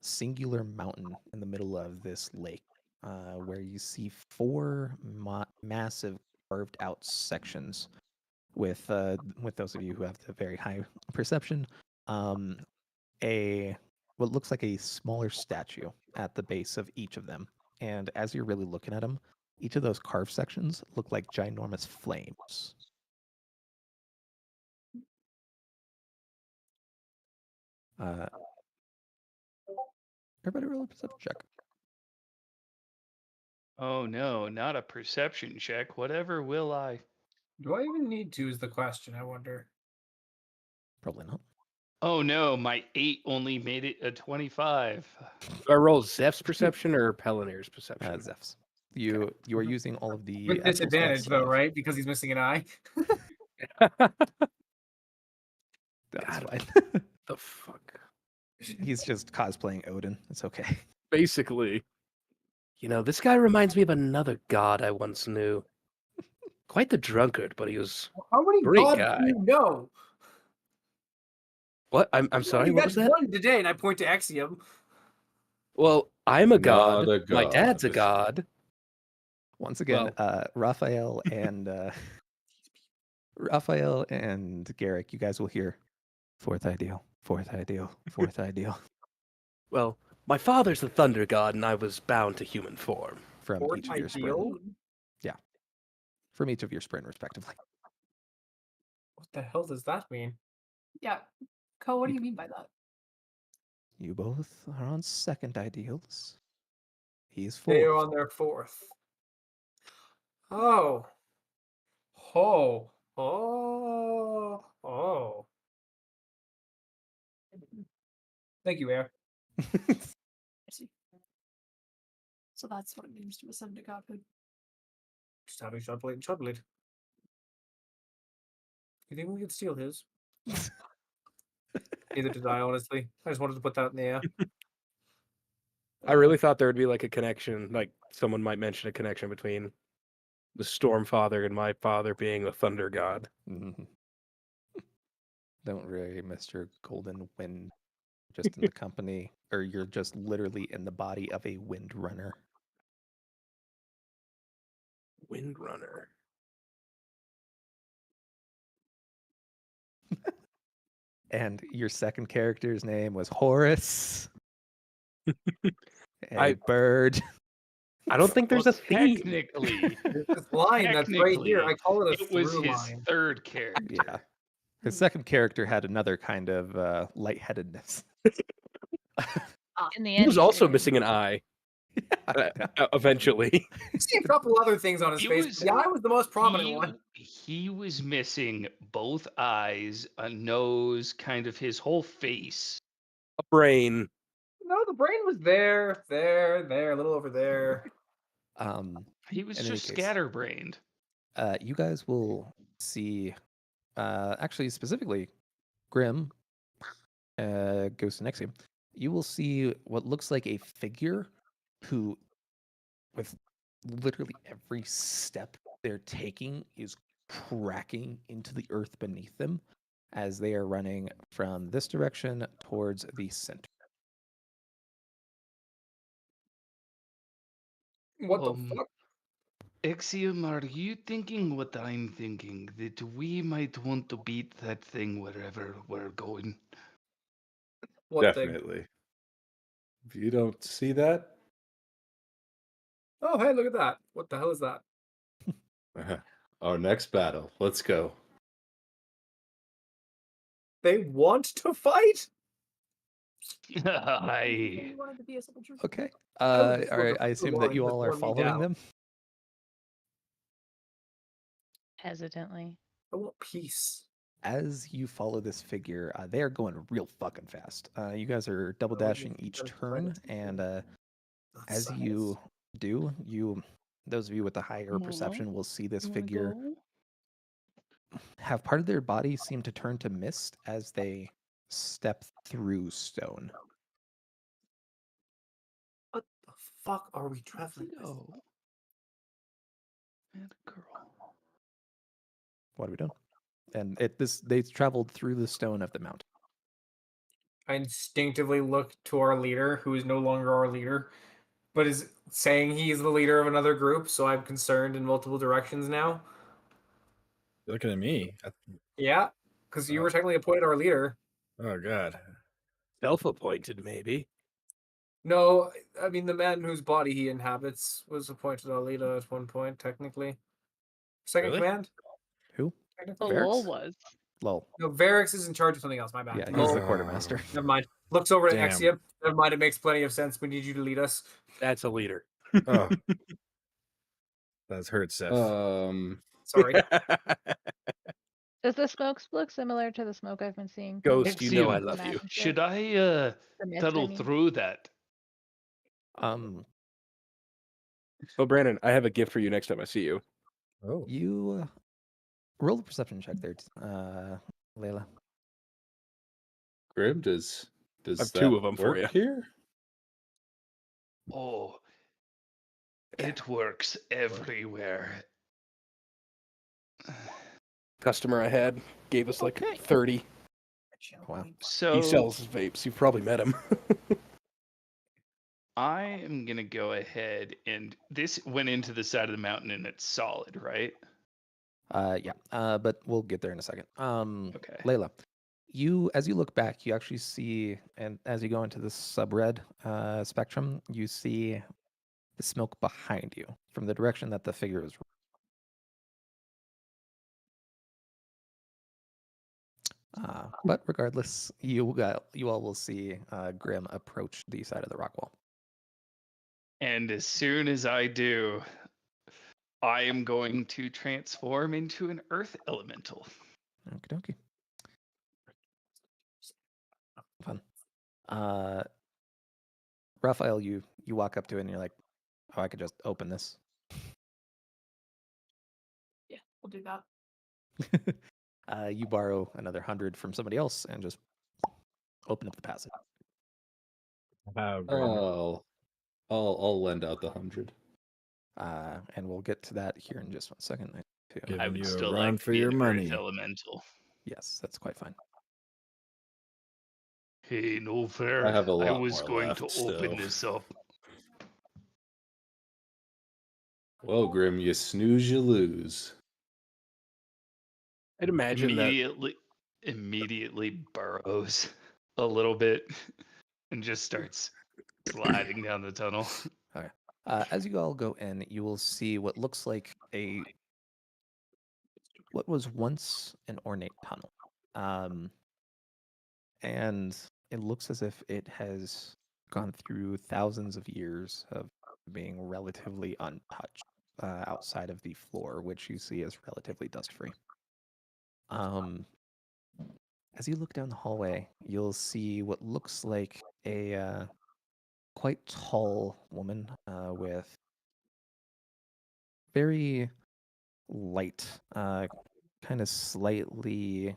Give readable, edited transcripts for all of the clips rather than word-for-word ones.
singular mountain in the middle of this lake, where you see four massive carved out sections. With those of you who have the very high perception, um, a what looks like a smaller statue at the base of each of them. And as you're really looking at them, each of those carved sections look like ginormous flames. Everybody roll a perception check. Oh no, not a perception check. Whatever will I? Do I even need to is the question, I wonder. Probably not. Oh no, my 8 only made it a 25. Do I roll Zeph's perception or Pellinir's perception? Zeph's. You are using all of the With actual disadvantage, stats though, of- right? Because he's missing an eye. That's God. fine. The fuck? He's just cosplaying Odin. It's okay. Basically. You know, this guy reminds me of another god I once knew. Quite the drunkard, but he was... How many Great gods guy. do you know? What? I'm sorry, You what got was that? one today, and I point to Exium. Well, I'm a Not god. a My god. dad's a god. Once again, Raphael and Garrick, you guys will hear fourth ideal, fourth ideal, fourth ideal Well, my father's the thunder god, and I was bound to human form. from Fourth each of your sprint. ideal? Yeah, from each of your sprint respectively. What the hell does that mean? Yeah. Co, what do you mean by that? You both are on second ideals. He's They are fourth. on their fourth. Oh. Oh. Oh. Oh. Thank you, Air. I see. So that's what it means to ascend to godhood. Just having Shudblade and Shudblade. You think we could steal his? Neither did I, honestly. I just wanted to put that in the air. I really thought there would be like a connection, like someone might mention a connection between the Storm Father and my father being the thunder god. Mhm. Don't worry, Mr. Golden Wind. Just in the company, or you're just literally in the body of a wind runner. Windrunner. And your second character's name was Horus. A bird. I don't think there's Well, a theme. technically, There's this line that's right here. I call it a it was through his line. third character. Yeah. His second character had another kind of lightheadedness. In the He end, was also did. missing an eye. Eventually. See a couple other things on his He face. was- The eye was the most prominent one. He was missing both eyes, a nose, kind of his whole face. A brain. No, the brain was there, a little over there. He was In any just case, scatterbrained. You guys will see, actually specifically, Grim, Ghost and Nexium. You will see what looks like a figure who, with literally every step they're taking, is cracking into the earth beneath them as they are running from this direction towards the center. What the fuck? Exium, are you thinking what I'm thinking? That we might want to beat that thing wherever we're going? What thing? Definitely. If you don't see that, Oh, hey, look at that. What the hell is that? our next battle. Let's go. They want to fight? I You wanted to be a simple truth. Okay. was All right. sort I of assume the that you line all that are tore me following down. them. Hesitantly. I want peace. As you follow this figure, they are going real fucking fast. You guys are double Oh, yeah, dashing each that's turn, right. and as That's you do, those of you with the higher perception will see this figure have part of their body seem to turn to mist as they step through stone. What the fuck are we traveling with? know. And a girl. What are we doing? And they traveled through the stone of the mountain. I instinctively look to our leader, who is no longer our leader, but is saying he's the leader of another group, so I'm concerned in multiple directions now. You're looking at me. Yeah, because you Oh. were technically appointed our leader. Oh god. Self-appointed, maybe. No, I mean the man whose body he inhabits was appointed our leader at one point, technically. Second Really? command? Who? Technically. The lol Varix? was. Lol. No, Varix is in charge of something else, my bad. Yeah, he's Lol. the quartermaster. Never mind. Looks over to Damn. Exium. Never mind, it makes plenty of sense. We need you to lead us. That's a leader. Oh. That's hurt, Seth. Sorry. Does the smoke look similar to the smoke I've been seeing? Ghost, you know I Ixiom, love you. Should I The mist, I tunnel mean. through that? Oh, Brandon, I have a gift for you next time I see you. Oh. You roll a perception check there, Layla. Grim, does I've that two of 'em for work you. here? Oh, it works everywhere. Customer I had gave us like 30. Wow. So He sells vapes. You've probably met him. I am gonna go ahead and this went into the side of the mountain and it's solid, right? Yeah. But we'll get there in a second. Okay. Layla, as you look back, you actually see, and as you go into the sub-red spectrum, you see the smoke behind you from the direction that the figure is. But regardless, you all will see Grim approach the side of the rock wall. And as soon as I do, I am going to transform into an earth elemental. Okie dokie. Fun. Raphael, you walk up to it and you're like, "Oh, I could just open this." Yeah, we'll do that. You borrow another 100 from somebody else and just open up the passage. How good. I'll lend out the 100. And we'll get to that here in just 1 second. Giving I would you a still run like to for be your an money. earth elemental. Yes, that's quite fine. Hey, no fair. I have a lot was more going left, to so. open this up. Well, Grim, you snooze, you lose. I'd imagine that. Immediately burrows a little bit and just starts sliding down the tunnel. As you all go in, you will see what looks like what was once an ornate tunnel. And it looks as if it has gone through thousands of years of being relatively untouched outside of the floor, which you see is relatively dust-free. As you look down the hallway, you'll see what looks like a quite tall woman with very light, kind of slightly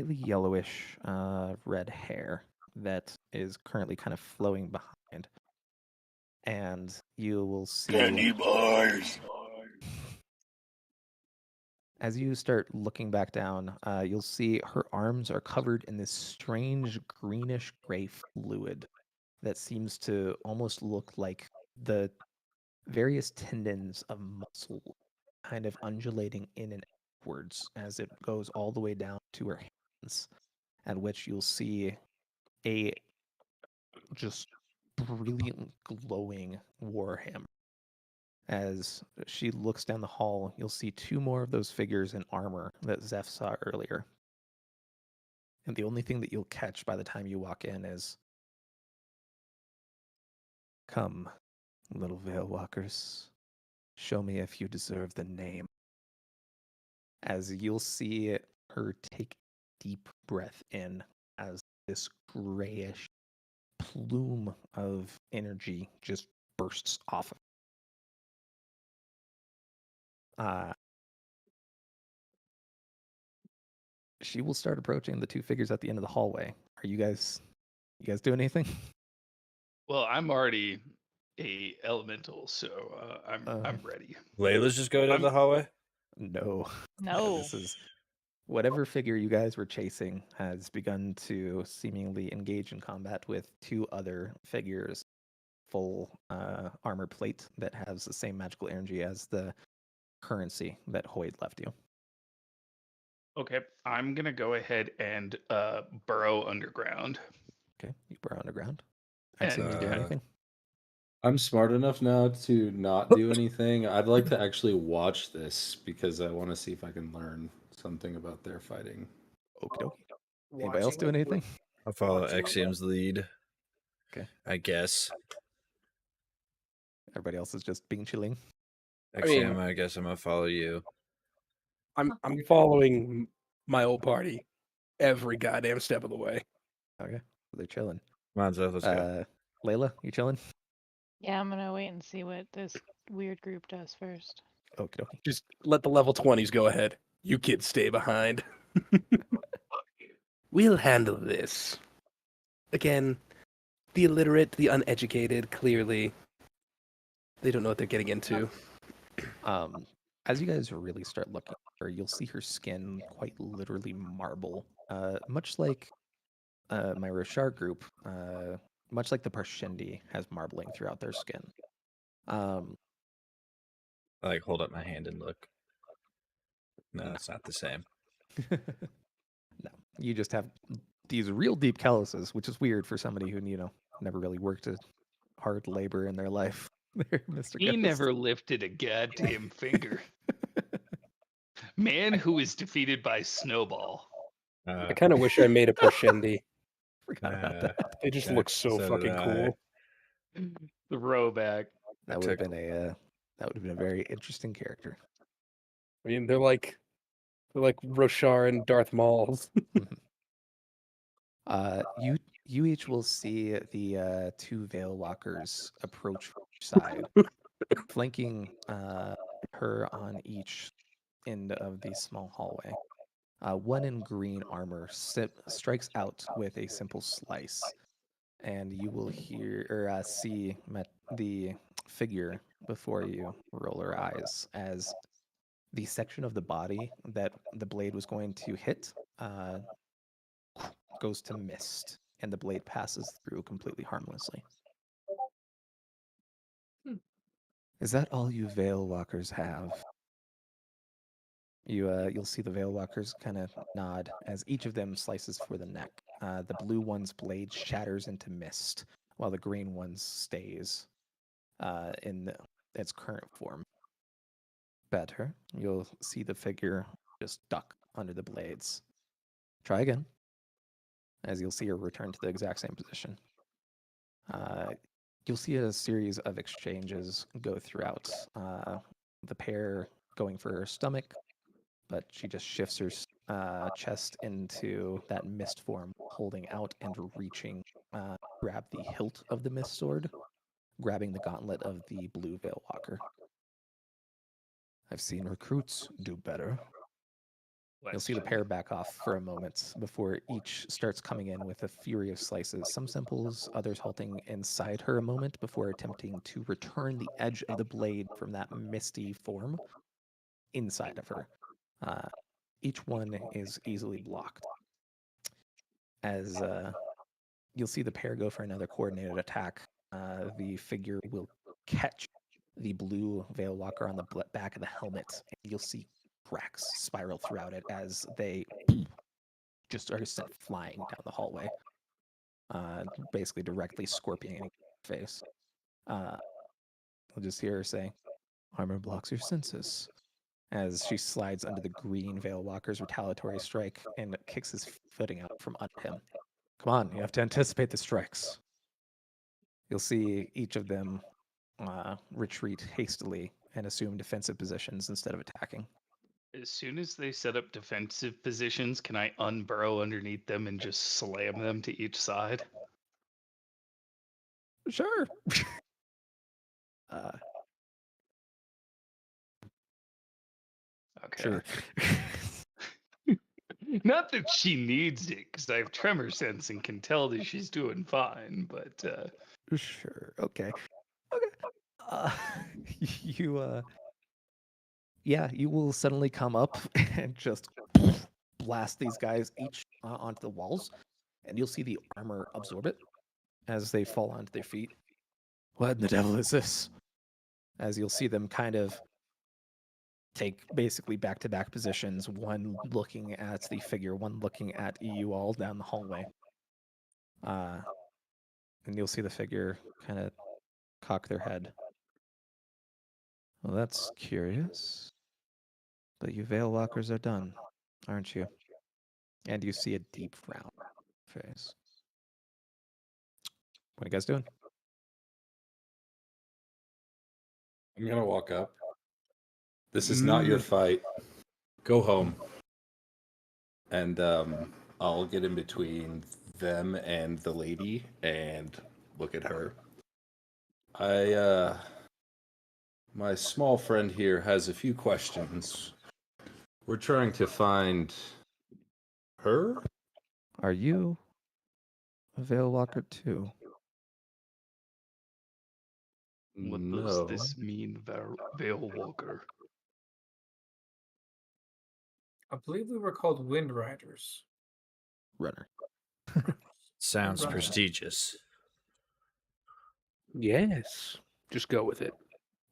yellowish red hair that is currently kind of flowing behind. And you will see as you start looking back down, you'll see her arms are covered in this strange greenish gray fluid that seems to almost look like the various tendons of muscle kind of undulating in and outwards as it goes all the way down to her hands, at which you'll see a just brilliant glowing warhammer. As she looks down the hall, you'll see two more of those figures in armor that Zeph saw earlier. And the only thing that you'll catch by the time you walk in is, "Come, little Veil Walkers, show me if you deserve the name." As you'll see her take a deep breath in as this grayish plume of energy just bursts off of she will start approaching the two figures at the end of the hallway. Are you guys doing anything? Well, I'm already a elemental, so I'm ready. Layla's just going down the hallway? No. No. This is whatever figure you guys were chasing has begun to seemingly engage in combat with 2 other figures, full armor plate that has the same magical energy as the currency that Hoyd left you. Okay, I'm gonna go ahead and burrow underground. Okay, you burrow underground. And, Axiom, you do uh, anything? I'm smart enough now to not do anything. I'd like to actually watch this because I want to see if I can learn something about their fighting. Okie dokie. Anybody else doing anything? I'll follow Watching it. Exium's lead. Okay. I guess. Everybody else is just being chilling. Exium, I guess I'm gonna follow you. I'm following my old party every goddamn step of the way. Okay, they're chilling. Come on, Zeph, let's go. Layla, you chilling? Yeah, I'm gonna wait and see what this weird group does first. Okie dokie. Just let the level 20s go ahead. You kids stay behind. We'll handle this. Again, the illiterate, the uneducated, clearly, they don't know what they're getting into. As you guys really start looking at her, you'll see her skin quite literally marble. Much like my Roshar group, much like the Parshendi has marbling throughout their skin. I like hold up my hand and look. No, it's not the same. No, you just have these real deep calluses, which is weird for somebody who, never really worked a hard labor in their life. There, Mr. he Ghost. never lifted a goddamn finger. Man who is defeated by Snowball. I kind of wish I made a Parshendi. Forgot about that. They just Yeah, look so so fucking did I. cool. Throwback. That would have been a very interesting character. I mean, they're like Roshar and Darth Maul's. You each will see the 2 Veil Walkers approach from each side, flanking her on each end of the small hallway. One in green armor strikes out with a simple slice, and you will hear or see the figure before you roll her eyes as the section of the body that the blade was going to hit goes to mist, and the blade passes through completely harmlessly. Is that all you Veil Walkers have? You'll see the Veil Walkers kind of nod as each of them slices for the neck. The blue one's blade shatters into mist, while the green one stays in its current form. Better. You'll see the figure just duck under the blades. Try again, as you'll see her return to the exact same position. You'll see a series of exchanges go throughout. The pair going for her stomach, but she just shifts her chest into that mist form, holding out and reaching, grab the hilt of the mist sword, grabbing the gauntlet of the blue Veil Walker. I've seen recruits do better. You'll see the pair back off for a moment before each starts coming in with a fury of slices, some simples, others halting inside her a moment before attempting to return the edge of the blade from that misty form inside of her. Each one is easily blocked. As you'll see the pair go for another coordinated attack, the figure will catch the blue Veil Walker on the back of the helmet, and you'll see cracks spiral throughout it as they just are sent flying down the hallway, basically directly scorpioning her face. You'll just hear her say, "Armor blocks your senses," as she slides under the green Veil Walker's retaliatory strike and kicks his footing out from under him. Come on, you have to anticipate the strikes. You'll see each of them retreat hastily and assume defensive positions instead of attacking. As soon as they set up defensive positions, can I unburrow underneath them and just slam them to each side? Sure. Okay. Sure. Not that she needs it, because I have tremor sense and can tell that she's doing fine, but Sure. Okay. You you will suddenly come up and just blast these guys each onto the walls, and you'll see the armor absorb it as they fall onto their feet. What in the devil is this? As you'll see them kind of take basically back-to-back positions, one looking at the figure, one looking at you all down the hallway. And you'll see the figure kind of cock their head. Well, that's curious. But you Veil Walkers are done, aren't you? And you see a deep frown on her face. What are you guys doing? I'm gonna walk up. This is not your fight. Go home. And I'll get in between them and the lady and look at her. My small friend here has a few questions. We're trying to find her? Are you a Veil Walker too? What No. does this mean, Veil Walker? I believe we were called Wind Riders. Runner. Sounds Right. prestigious. Yes. Just go with it.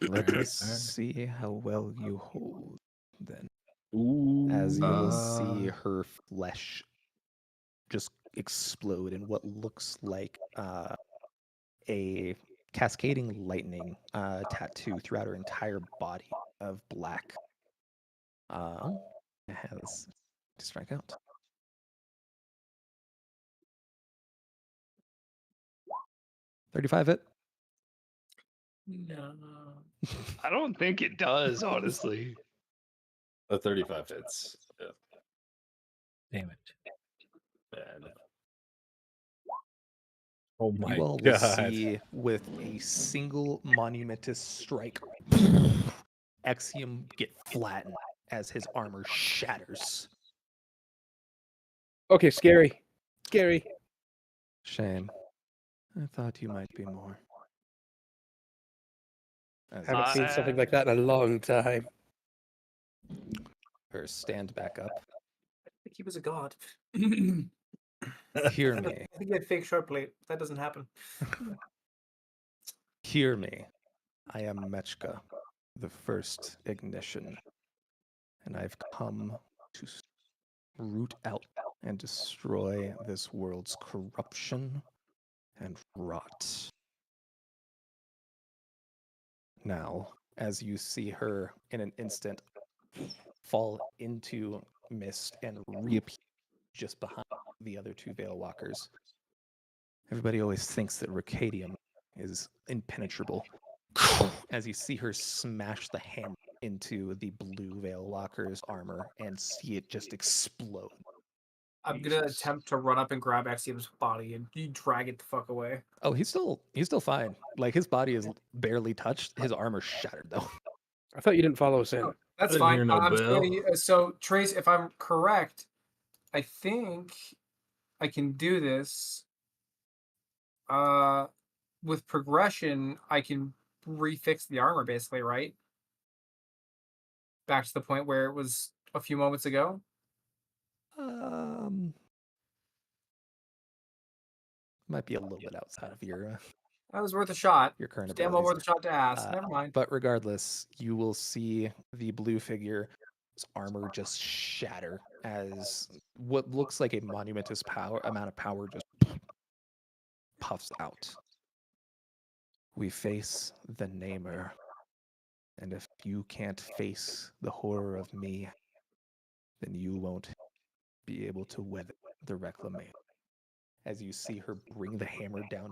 Let Alright, us see how well you hold then. Ooh. As you will see her flesh just explode in what looks like a cascading lightning tattoo throughout her entire body of black. It has to strike out. 35 hit. No. I don't think it does, honestly. A 35 hits. Yeah. Damn it. Bad. Oh my You all will god. see with a single monumentous strike, Exium get flattened as his armor shatters. Okay, scary. Scary. Shame. I thought you might be more. As Haven't you seen see something like that in a long time. her stand back up. I think he was a god. Hear I me. think he had fake short plate. That doesn't happen. Hear me. I am Mechka, the first ignition, and I've come to root out and destroy this world's corruption and rot. Now, as you see her in an instant fall into mist and reappear just behind the other two Veil Walkers, everybody always thinks that Ricadium is impenetrable. As you see her smash the hammer into the blue Veil Walker's armor and see it just explode. I'm gonna Jesus. attempt to run up and grab Exium's body and you drag it the fuck away. Oh, he's still fine. Like his body is barely touched. His armor's shattered though. I thought you didn't follow us in. Oh, that's Didn't fine. hear no I'm just bell. gonna, so Trace, if I'm correct, I think I can do this. With progression, I can refix the armor basically, right? Back to the point where it was a few moments ago. Might be a little bit outside of your That was worth a shot. your current Damn well abilities. worth a shot to ask. Never mind. But regardless, you will see the blue figure's armor just shatter as what looks like a monumentous amount of power just puffs out. We face the Namer, and if you can't face the horror of me, then you won't be able to weather the reclamation. As you see her bring the hammer down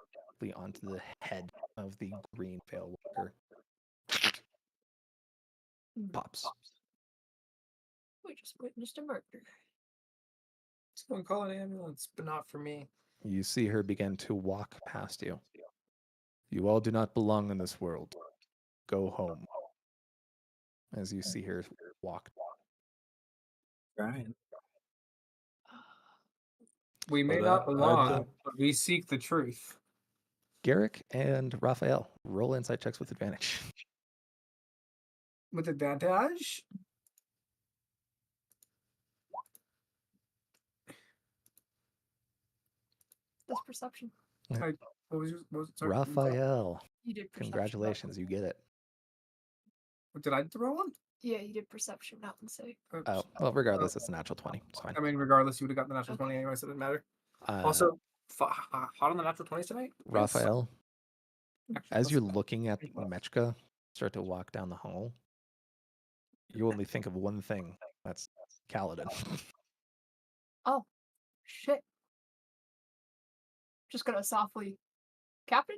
onto the head of the green Veil Walker. Pops. We just witnessed a murder. Let's go and call an ambulance, but not for me. You see her begin to walk past you. You all do not belong in this world. Go home. As you see her walk. Right. We may But not I belong, don't- but we seek the truth. Garrick and Raphael, roll insight checks with advantage. With advantage? That's perception. What was sorry, Raphael, You did perception. congratulations, you get it. Did I throw one? Yeah, you did perception, not insight. Oops. Oh, well, regardless, it's a natural 20. It's fine. I mean, regardless, you would have gotten the natural 20 anyway, so it didn't matter. Also, hot on the natural 20s tonight? Raphael, Actually, as you're let's- looking at Mechka start to walk down the hall, you only think of one thing. That's Kaladin. Oh, shit. Just gonna softly, Captain?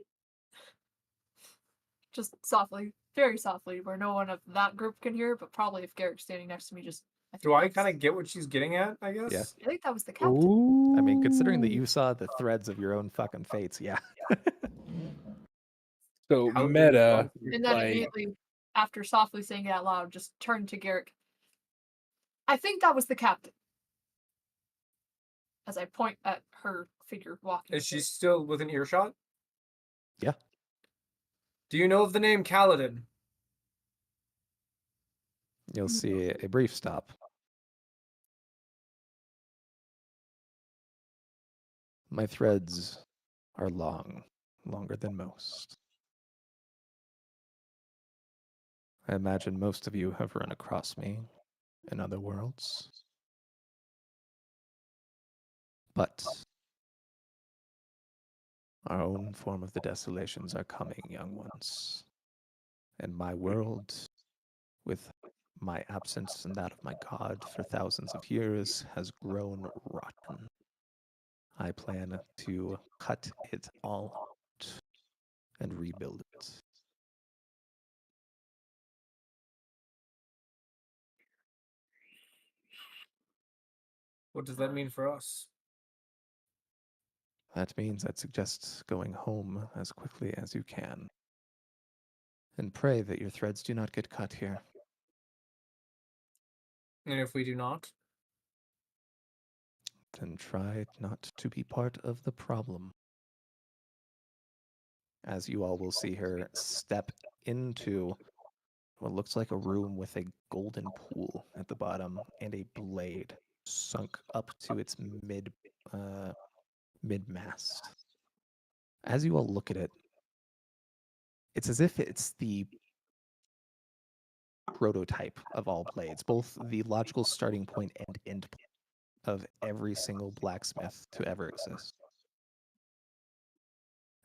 Just softly, very softly, where no one of that group can hear, but probably if Garrick's standing next to me, just. Do I kind of get what she's getting at, I guess? Yeah. I think that was the captain. Ooh. I mean, considering that you saw the threads of your own fucking fates, yeah. So How- meta, And then like, immediately, after softly saying it out loud, just turned to Garrick. I think that was the captain. As I point at her figure walking. Is she still within earshot? Yeah. Do you know of the name Kaladin? You'll see a brief stop. My threads are long, longer than most. I imagine most of you have run across me in other worlds. But our own form of the desolations are coming, young ones. And my world, with my absence and that of my god for thousands of years, has grown rotten. I plan to cut it all out and rebuild it. What does that mean for us? That means I'd suggest going home as quickly as you can. And pray that your threads do not get cut here. And if we do not? Then try not to be part of the problem. As you all will see her step into what looks like a room with a golden pool at the bottom and a blade sunk up to its mid-mast. As you all look at it, it's as if it's the prototype of all blades, both the logical starting point and end point of every single blacksmith to ever exist.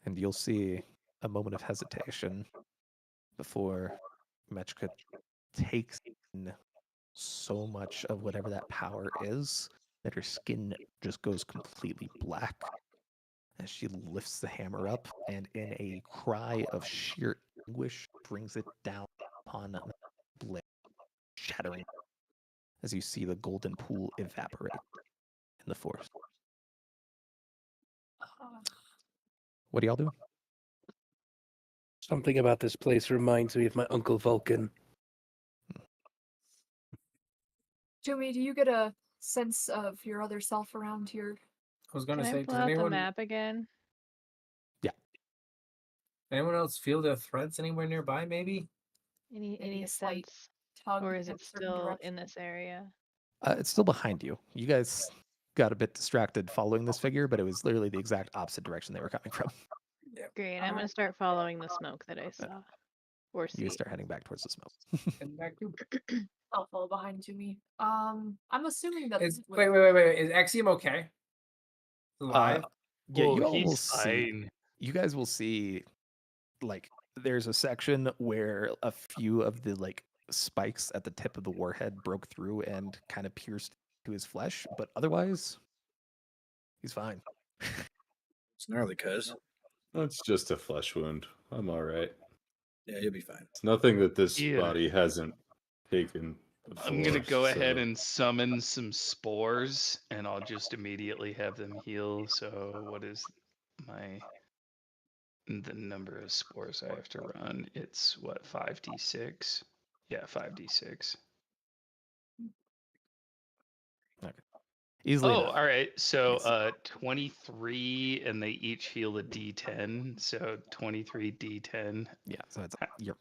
And you'll see a moment of hesitation before Mechka takes in so much of whatever that power is that her skin just goes completely black as she lifts the hammer up and in a cry of sheer anguish brings it down upon the blade, shattering as you see the golden pool evaporate in the forest. What do y'all do? something about this place reminds me of my Uncle Vulcan. Jimmy, do you get a sense of your other self around here? I was going Can to I say, pull does out the anyone, map again? anyone else feel their threads anywhere nearby, maybe? Maybe Any a slight sense, tug or is in it a certain still direction? in this area? It's still behind you. You guys got a bit distracted following this figure, but it was literally the exact opposite direction they were coming from. Great. I'm gonna start following the smoke that I saw. Or You see. guys start heading back towards the smoke. And back to I'll follow behind Jimmy. I'm assuming that is this wait. Is Exium okay? Alive? Yeah, Oh, you all will he's see. fine. You guys will see, like, there's a section where a few of the like spikes at the tip of the warhead broke through and kind of pierced to his flesh, but otherwise, he's fine. It's gnarly, cuz. That's just a flesh wound. I'm all right. Yeah, you'll be fine. It's nothing that this Yeah. body hasn't taken I'm gonna before, go ahead so- and summon some spores, and I'll just immediately have them heal. So, what is the number of spores I have to run? It's what, 5d6? Yeah, 5d6. Easily Oh, enough. all right. So, Yes. 23, and they each heal a d10. So 23 d10. Yeah, so it's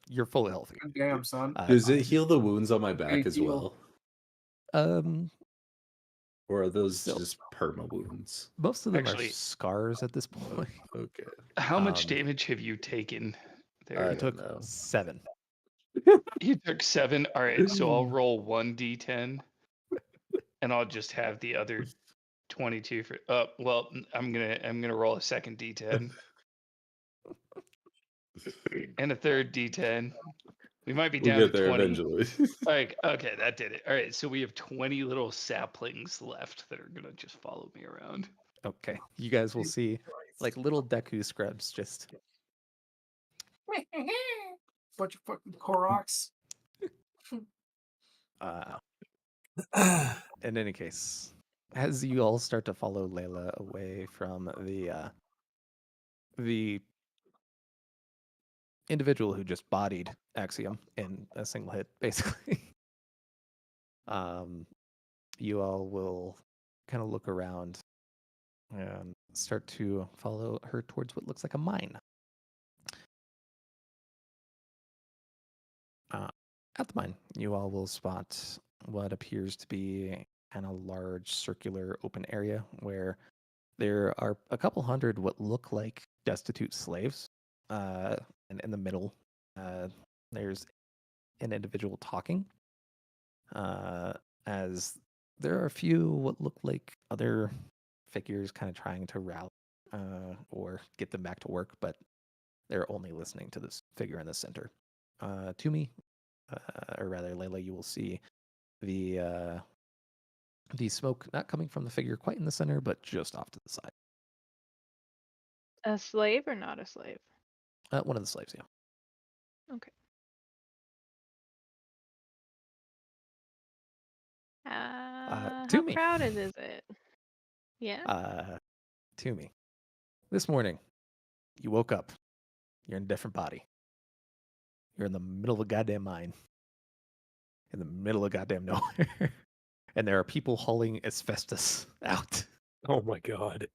you're fully healthy. Damn, son. Does it heal the wounds on my back Great as deal. well? Or are those So- just perma wounds? Most of them Actually- are scars at this point. Okay. How much Um, damage have you taken there? I I don't took know. 7. You took 7. All right, so I'll roll 1d10, and I'll just have the other 22 for. Well, I'm gonna roll a second d10 and a third d10. We might be We'll down to get there 20. eventually. Like, okay, that did it. All right, so we have 20 little saplings left that are gonna just follow me around. Okay, you guys will see like little Deku scrubs just. Bunch of fucking Koroks. In any case, as you all start to follow Layla away from the individual who just bodied Axiom in a single hit, basically, you all will kind of look around and start to follow her towards what looks like a mine. At the mine, you all will spot what appears to be kind of large circular open area where there are a couple hundred what look like destitute slaves. And in the middle, there's an individual talking. As there are a few what look like other figures kind of trying to rally or get them back to work, but they're only listening to this figure in the center. To me, or rather, Layla, you will see the smoke not coming from the figure quite in the center, but just off to the side. A slave or not a slave? One of the slaves, yeah. Okay. To How me. crowded is it? Yeah. To me. This morning, you woke up. You're in a different body. You're in the middle of a goddamn mine. In the middle of goddamn nowhere. And there are people hauling asbestos out. Oh my god.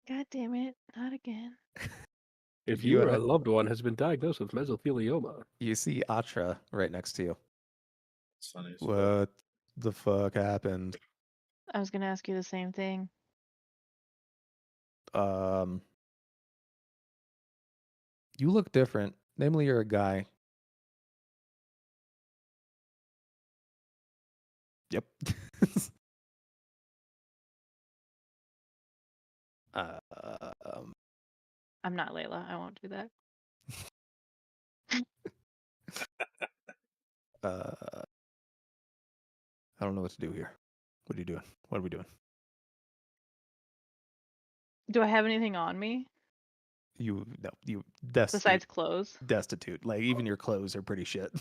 God damn it! Not again. If You, your loved one has been diagnosed with mesothelioma. You see Atra right next to you. It's funny. as fuck. What the fuck happened? I was gonna ask you the same thing. You look different. Namely, you're a guy. Yep. um, I'm not Layla. I won't do that. I don't know what to do here. What are you doing? What are we doing? Do I have anything on me You destitute. besides clothes? Destitute. Like even your clothes are pretty shit.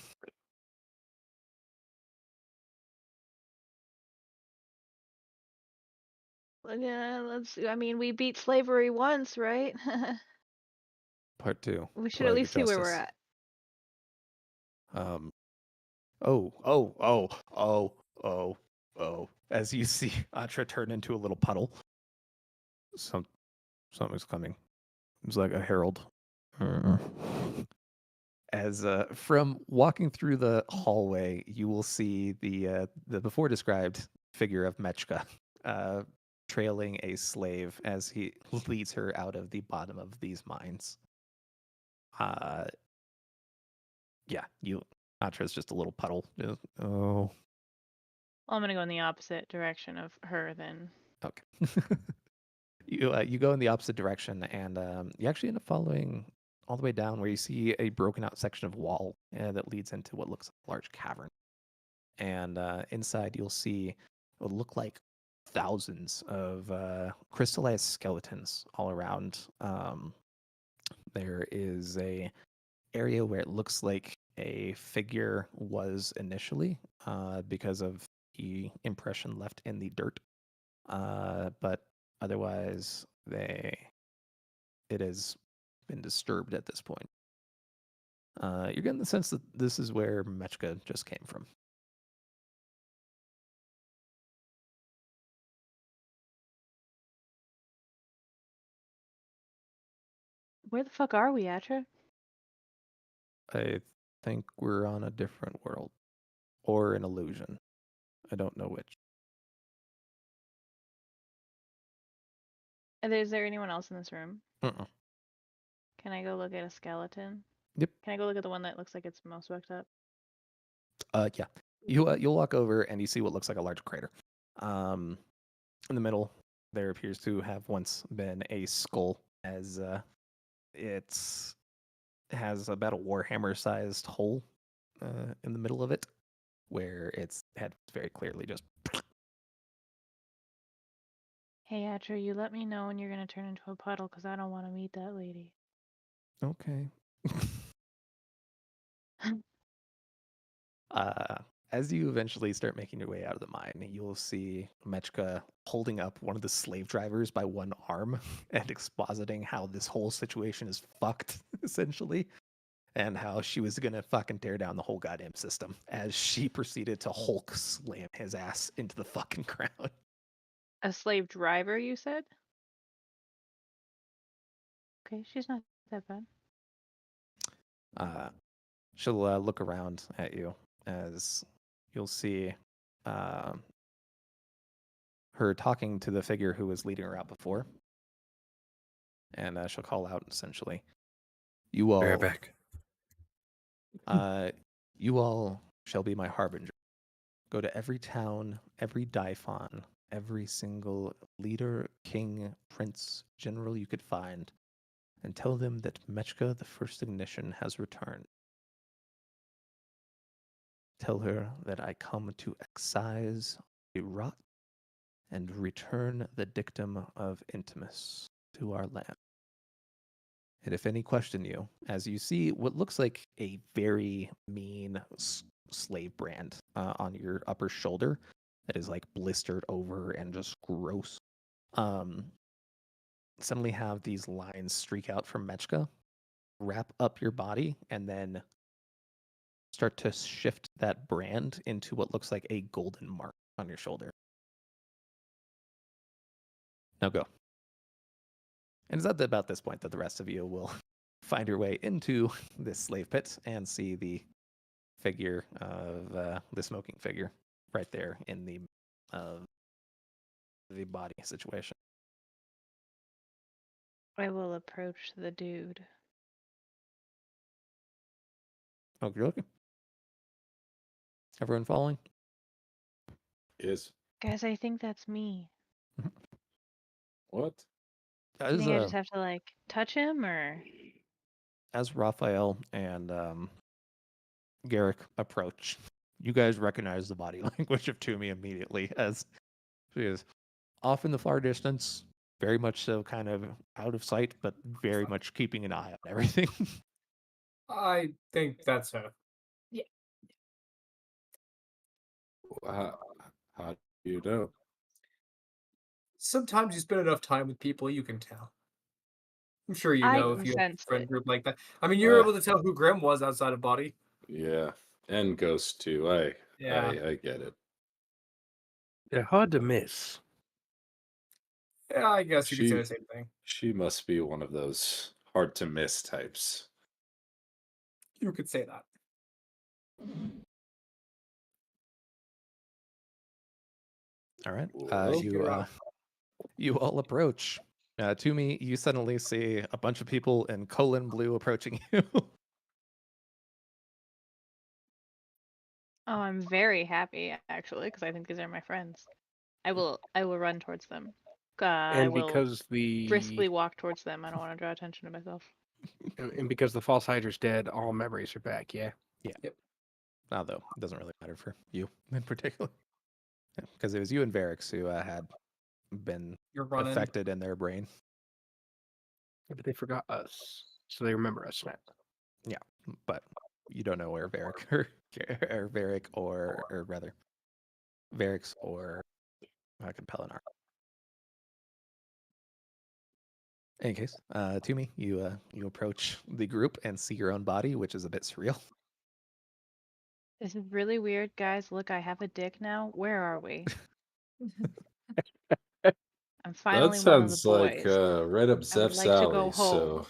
Yeah, let's. I mean, we beat slavery once, right? Part 2. We should at Poetic least see where we're justice. at. Oh. As you see Atra turn into a little puddle. Something's coming. It's like a herald. As from walking through the hallway, you will see the before described figure of Mechka trailing a slave as he leads her out of the bottom of these mines. Yeah, Atra's just a little puddle. Oh, Well, I'm gonna go in the opposite direction of her then. okay. You go in the opposite direction, and you actually end up following all the way down where you see a broken out section of wall that leads into what looks like a large cavern. And inside, you'll see what look like thousands of crystallized skeletons all around. There is a area where it looks like a figure was initially because of the impression left in the dirt. But otherwise, it has been disturbed at this point. You're getting the sense that this is where Mechka just came from. Where the fuck are we, Atra? I think we're on a different world or an illusion. I don't know which. Is there anyone else in this room? Mm-mm. Can I go look at a skeleton? Yep. Can I go look at the one that looks like it's most fucked up? Yeah. You'll walk over and you see what looks like a large crater. In the middle, there appears to have once been a skull, as it has about a warhammer-sized hole in the middle of it, where its head very clearly just. Hey, Atcher, you let me know when you're gonna turn into a puddle, because I don't want to meet that lady. Okay. As you eventually start making your way out of the mine, you'll see Mechka holding up one of the slave drivers by one arm and expositing how this whole situation is fucked, essentially, and how she was gonna fucking tear down the whole goddamn system as she proceeded to Hulk slam his ass into the fucking ground. A slave driver, you said? Okay, she's not that bad. She'll look around at you as you'll see her talking to the figure who was leading her out before. And she'll call out essentially, "You all, Bareback. you all shall be my harbinger. Go to every town, every daifan, every single leader, king, prince, general you could find, and tell them that Mechka, the first ignition, has returned. Tell her that I come to excise the rot and return the dictum of Intimus to our land. And if any question you, as you see what looks like a very mean slave brand on your upper shoulder that is like blistered over and just gross, suddenly have these lines streak out from Mechka, wrap up your body, and then start to shift that brand into what looks like a golden mark on your shoulder. Now go. And it's at about this point that the rest of you will find your way into this slave pit and see the figure of the smoking figure right there in the body situation. I will approach the dude. Okay, okay. Everyone following? Is Guys, I think that's me. what? Do you As think I just have to like touch him or? as Raphael and Garrick approach, you guys recognize the body language of Toomey immediately as she is off in the far distance, very much so kind of out of sight, but very much keeping an eye on everything. I think that's her. How do you know? Sometimes you spend enough time with people, you can tell. I'm sure you I know if can you have a sense friend it. group like that. I mean, you were Uh, able to tell who Grim was outside of body. Yeah, and Ghost too. Yeah. I get it. They're hard to miss. Yeah, I guess you could say She the same thing. she must be one of those hard to miss types. You could say that. All right. Well, You all approach. Toomey, you suddenly see a bunch of people in colon blue approaching you. Oh, I'm very happy actually, because I think these are my friends. I will run towards them. I And will because the briskly walk towards them. I don't want to draw attention to myself. and because the false hydra's dead, all memories are back. Yeah. Although it doesn't really matter for you in particular, because it was you and Varix who had been You're running. affected in their brain. But they forgot us, so they remember us now. Yeah, but you don't know where Varric or Varric or rather Varix or Capellan are. In any case, Toomey, you approach the group and see your own body, which is a bit surreal. This is really weird, guys. Look, I have a dick now. Where are we? I'm that finally one of the sounds like boys. right up I would Zeph's like to go alley.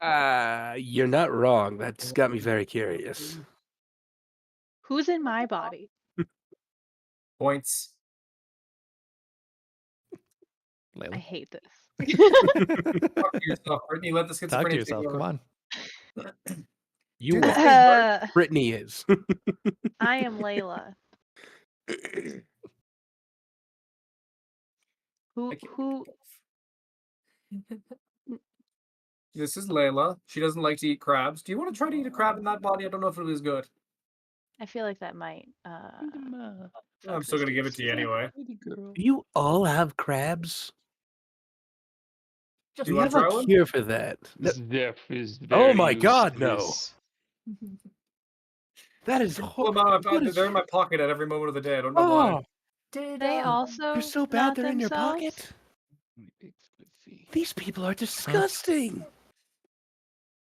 So You're not wrong. That's got me very curious. Who's in my body? Points. Layla. I hate this. Talk to yourself, Brittany. Let the schizophrenia Talk to take yourself. Come over. on. You Dude, are. Uh, Brittany is. I am Layla. Who I can't who This is Layla. She doesn't like to eat crabs. Do you want to try to eat a crab in that body? I don't know if it was good. I feel like that might I'm still gonna give it to you anyway. You all have crabs? Just Do you We want have to a try one? cure for that. Zeph is Oh very my used God, to no. this. That is Pull them out. what is- They're in my pocket at every moment of the day. I don't know why. Oh, did they also you're so bad not they're in your themselves? pocket? These people are disgusting.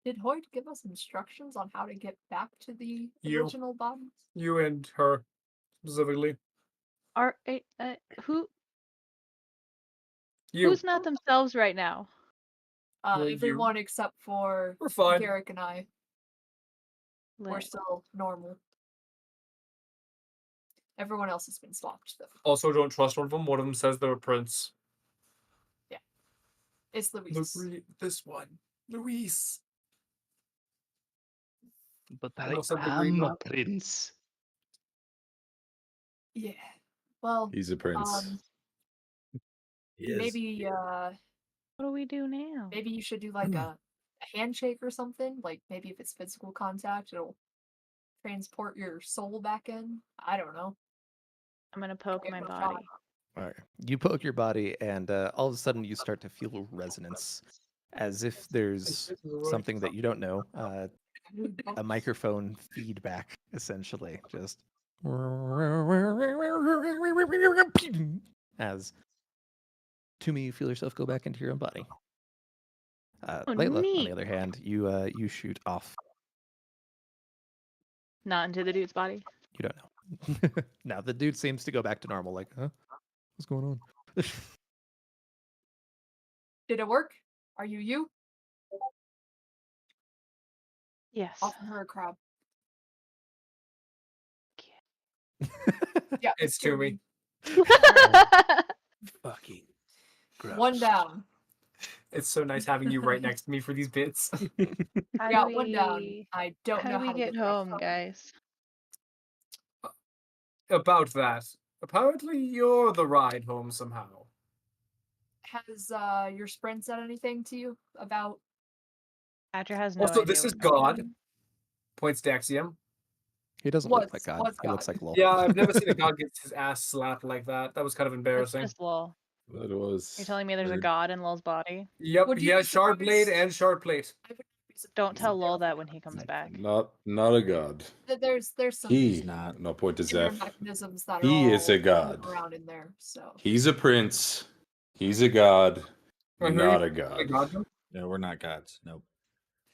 did Hoyt give us instructions on how to get back to the You. original bodies? You and her specifically. Are who You. who's not themselves right now? Well, you- Everyone except for We're fine. Garrick and I. We're Lit. still normal. Everyone else has been swapped though. Also, don't trust one of them. One of them says they're a prince. It's Luis. This one. Luis. But I Almost said the am green a one. prince. Yeah. Well, He's a prince. He is. maybe What do we do now? maybe you should do like a handshake or something. Like maybe if it's physical contact, it'll transport your soul back in. I don't know. I'm gonna poke Give my it a shot. body. All right. You poke your body, and all of a sudden you start to feel resonance, as if there's something that you don't know. A microphone feedback, essentially, just as Toomey, you feel yourself go back into your own body. Oh, Layla, on neat. the other hand, you shoot off. Not into the dude's body. You don't know. Now the dude seems to go back to normal. Like, huh? What's going on? Did it work? Are you you? Yes. Offer her a crab. Okay. Yeah, It's Toomey. Fucking gross. One down. It's so nice having you right next to me for these bits. How Yeah, do one down. we- I don't How know do how we to get back home, up. guys? About that. Apparently, you're the ride home somehow. Has your sprint said anything to you about? Adra has no Also, idea. this is what's going God. on. Points to Axiom. He doesn't Was- look like God. was He looks God. like Lol. Yeah, I've never seen a god get his ass slapped like that. That was kind of That's embarrassing. just lol. That was. You're telling me there's a weird. god in Lol's body? Yep, Would he you has be shard blade surprised? and shard plate. I would be surprised Don't if tell there Lol was that when he comes back. Not a god. There's some He. He's not. No point to inner Zeph. mechanisms that are He is all a god. around in there. So He's a prince. He's a god. Wait, who Not are a you- god. a god though? No, we're not gods. Nope.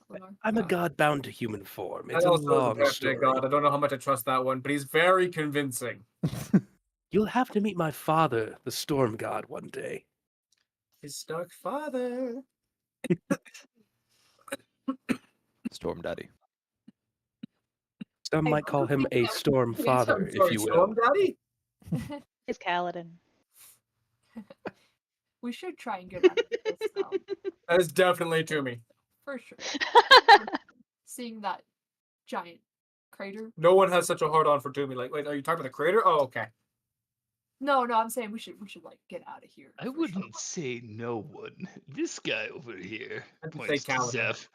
Eleanor. I'm a god bound to human form. That It's a also is a long passionate story. god. I don't know how much I trust that one, but he's very convincing. You'll have to meet my father, the storm god, one day. His dark father. Storm Daddy. Some I might call him think a that- storm Please, father, I'm if sorry, you Storm will. Daddy? It's Kaladin. We should try and get out of this though, That is definitely to me. for sure. Seeing that giant crater. No one has such a hard on for Toomey. Like, wait, are you talking about the crater? Oh, okay. No, I'm saying we should like get out of here. I for wouldn't sure. say no one. This guy over here I'd say points to Kaladin. Zeph.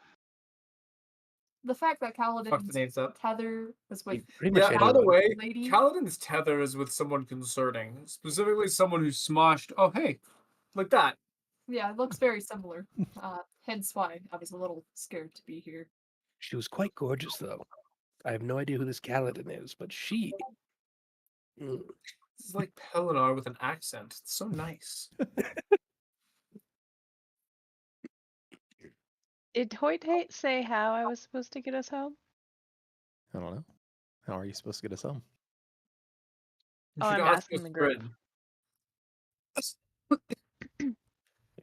The fact that Fuck the Kaladin's names up. tether was with Pretty much Yeah, by the anyone. way, lady. Kaladin's tether is with someone concerning. Specifically someone who smoshed. Oh, hey, like that. Yeah, it looks very similar. Hence why I was a little scared to be here. She was quite gorgeous, though. I have no idea who this Kaladin is, but she. Mm. This is like Pelinar with an accent. It's so nice. Did Hoyt say how I was supposed to get us home? I don't know. How are you supposed to get us home? You Oh, should I'm ask asking your the group. friend.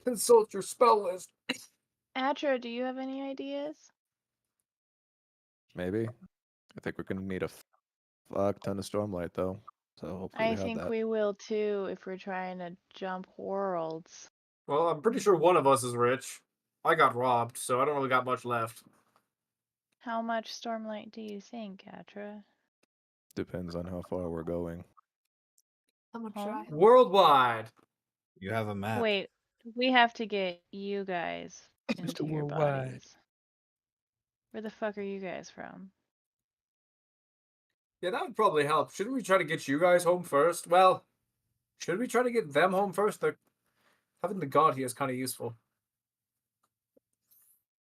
Consult your spell list. Adra, do you have any ideas? Maybe. I think we're gonna need a fuck ton of Stormlight though. So hopefully I we have think that. we will too if we're trying to jump worlds. Well, I'm pretty sure one of us is rich. I got robbed, so I don't really got much left. How much Stormlight do you think, Atra? Depends on how far we're going. How much Huh? should I have? Worldwide. You have a map. Wait, we have to get you guys into Mr. your Worldwide. bodies. Where the fuck are you guys from? Yeah, that would probably help. Shouldn't we try to get you guys home first? Well, should we try to get them home first? Having the god here is kind of useful.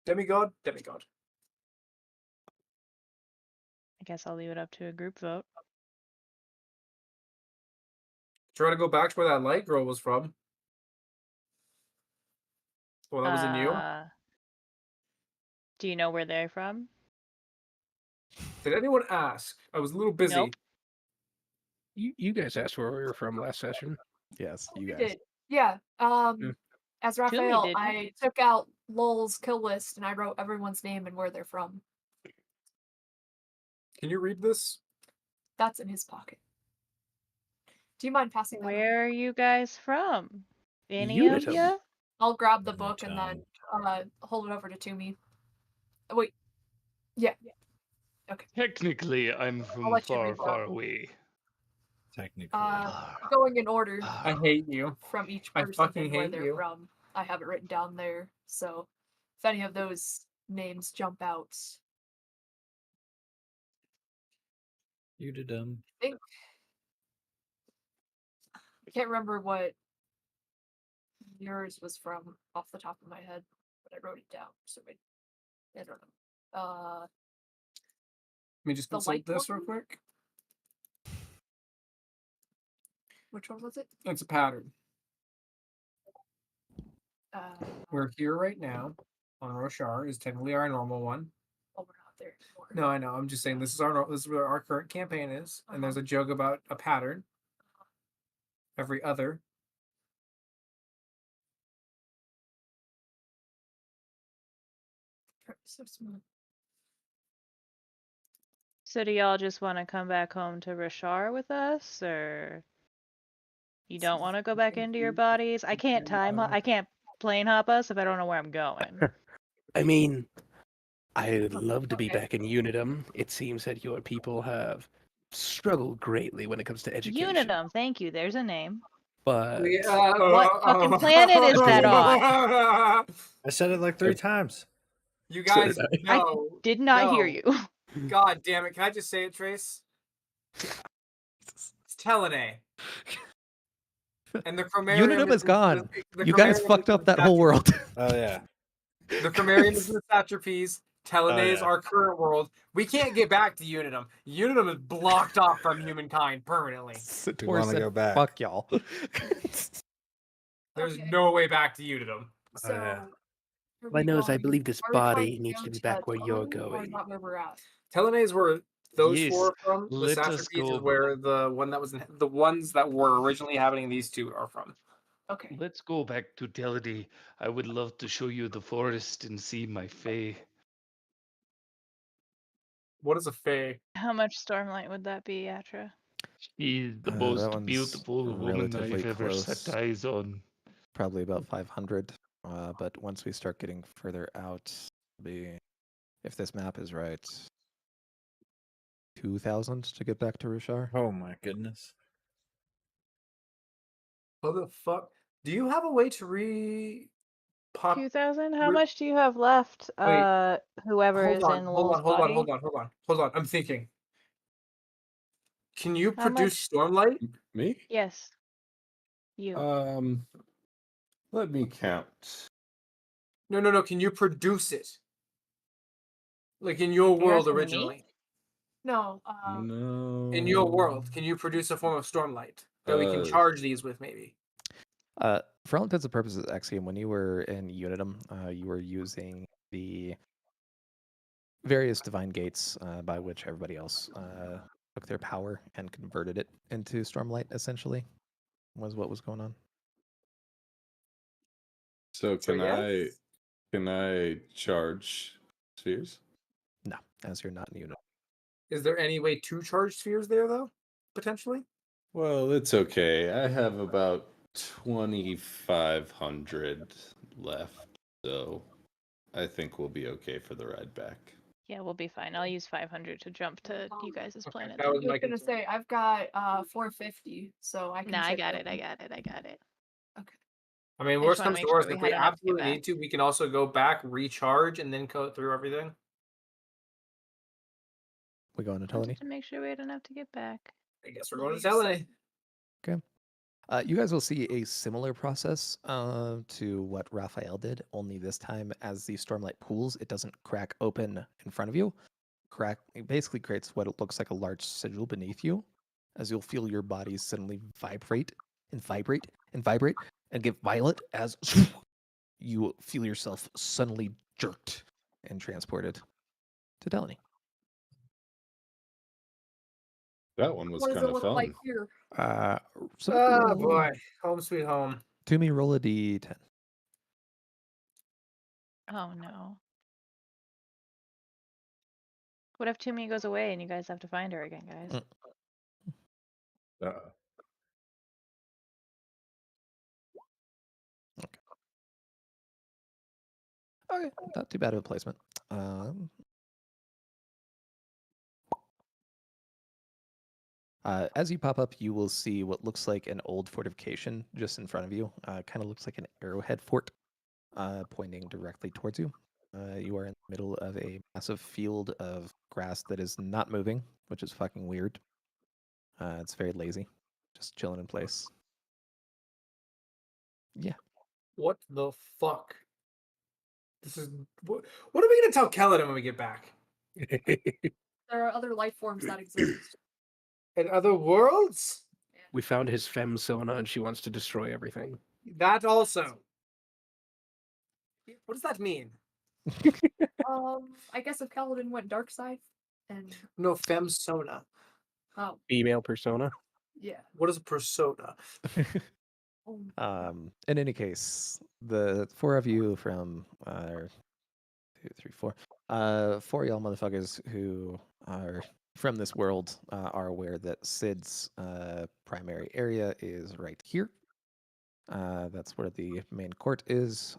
Demigod? Demigod. I guess I'll leave it up to a group vote. Try to go back to where that light girl was from. Well, that was in you. Do you know where they're from? Did anyone ask? I was a little busy. Nope. You guys asked where we were from last session. Yes, you We guys. did. Yeah. As Raphael, didn't. I took out Lol's kill list and I wrote everyone's name and where they're from. Can you read this? That's in his pocket. Do you mind passing that over? Where are you guys from? Any of Unitum. you? I'll grab the book and then hold it over to Toomey. Oh, wait. Yeah. Okay. Technically, I'm from let you far, read that. far away. Technically. Going in order I hate you. from each I person fucking and where hate they're you. from. I have it written down there. So if any of those names jump out, You did I think I can't remember what yours was from off the top of my head, but I wrote it down. So I don't know. Let me just The consult light this one? real quick. Which one was it? It's a pattern. Uh, We're here right now on Roshar is technically our normal one. well, we're not there anymore. No, I know. I'm just saying this is where our current campaign is, and there's a joke about a pattern. Every other. So smooth. So do y'all just want to come back home to Rashar with us, or you don't want to go back into your bodies? I can't I can't plane hop us if I don't know where I'm going. I mean, I'd love to be Okay. back in Unitum. It seems that your people have struggled greatly when it comes to education. Unitum, thank you. There's a name. But What fucking planet is that on? I said it like 3 times. You guys did I know. did not hear no. you. God damn it. Can I just say it, Trace? It's Telene. And the Chromarium Unitum is gone. the You guys Chromarium fucked is up the that whole world. Oh yeah. The Chromarium is the Satrapies. Telene is yeah. our current world. We can't get back to Unitum. Unitum is blocked off from humankind permanently. Sator wanna said, go back. Fuck y'all. There's Okay. no way back to Unitum. So, yeah. where All I we know is I going? believe this Are we trying body to needs go to be back where you're Telene, or going. not where we're at? Telene is where those Yes, four are from. The let us Satrapies go. is where the ones that were originally inhabiting these two are from. Okay. Let's go back to Teledy. I would love to show you the forest and see my fae. What is a fae? How much Stormlight would that be, Atra? She's the That most one's beautiful woman relatively I've ever close. set eyes on. Probably about 500. But once we start getting further out, if this map is right, 2,000 to get back to Rushar. Oh my goodness. What the fuck? Do you have a way to pop? 2,000? How re- much do you have left? Wait, Whoever is in Lol's body. hold on. I'm thinking. Can you How produce much? Stormlight? Me? Yes. You. Let me count. No. Can you produce it? Like in your You're world asking me? originally. No. No. In your world, can you produce a form of Stormlight that we can charge these with, maybe? For all intents and purposes, Axiom, when you were in Unitum, you were using the various divine gates by which everybody else took their power and converted it into Stormlight, essentially, was what was going on. So So, yes? can I charge spheres? No, as you're not in Unitum. Is there any way to charge spheres there, though? Potentially? Well, it's okay. I have about 2,500 left, so I think we'll be okay for the ride back. Yeah, we'll be fine. I'll use 500 to jump to you guys' planet. that then. was I my was gonna concern. say I've got 450, so I can. Nah, I chip got it. in. I got it. I got it. Okay. I mean, I just worst wanna comes to make sure worst, we if had we enough to get absolutely need back. to, we can also go back, recharge, and then go through everything. We going to Wanted Telany? to make sure we had enough to get back. I guess we're Let going me to Telany. Okay. You guys will see a similar process to what Raphael did, only this time as the Stormlight pools, it doesn't crack open in front of you. It basically creates what it looks like a large sigil beneath you, as you'll feel your bodies suddenly vibrate and vibrate and vibrate and get violent as you feel yourself suddenly jerked and transported to Delany. That one was What does kind it of look fun. like here? Oh boy, home sweet home. Toomey, roll a d10. Oh no. What if Toomey goes away and you guys have to find her again, guys? Uh-uh. Okay, not too bad of a placement. As you pop up, you will see what looks like an old fortification just in front of you. Kind of looks like an arrowhead fort pointing directly towards you. You are in the middle of a massive field of grass that is not moving, which is fucking weird. It's very lazy, just chilling in place. Yeah. What the fuck? This is what are we gonna tell Kelladin when we get back? There are other life forms that exist. In other worlds? We found his femsona and she wants to destroy everything. That also. What does that mean? I guess if Kaladin went dark side, and No, femsona. oh Female persona. yeah. What is a persona? In any case, the four of you from 2, 3, 4, four y'all motherfuckers who are from this world are aware that Sid's primary area is right here. That's where the main court is.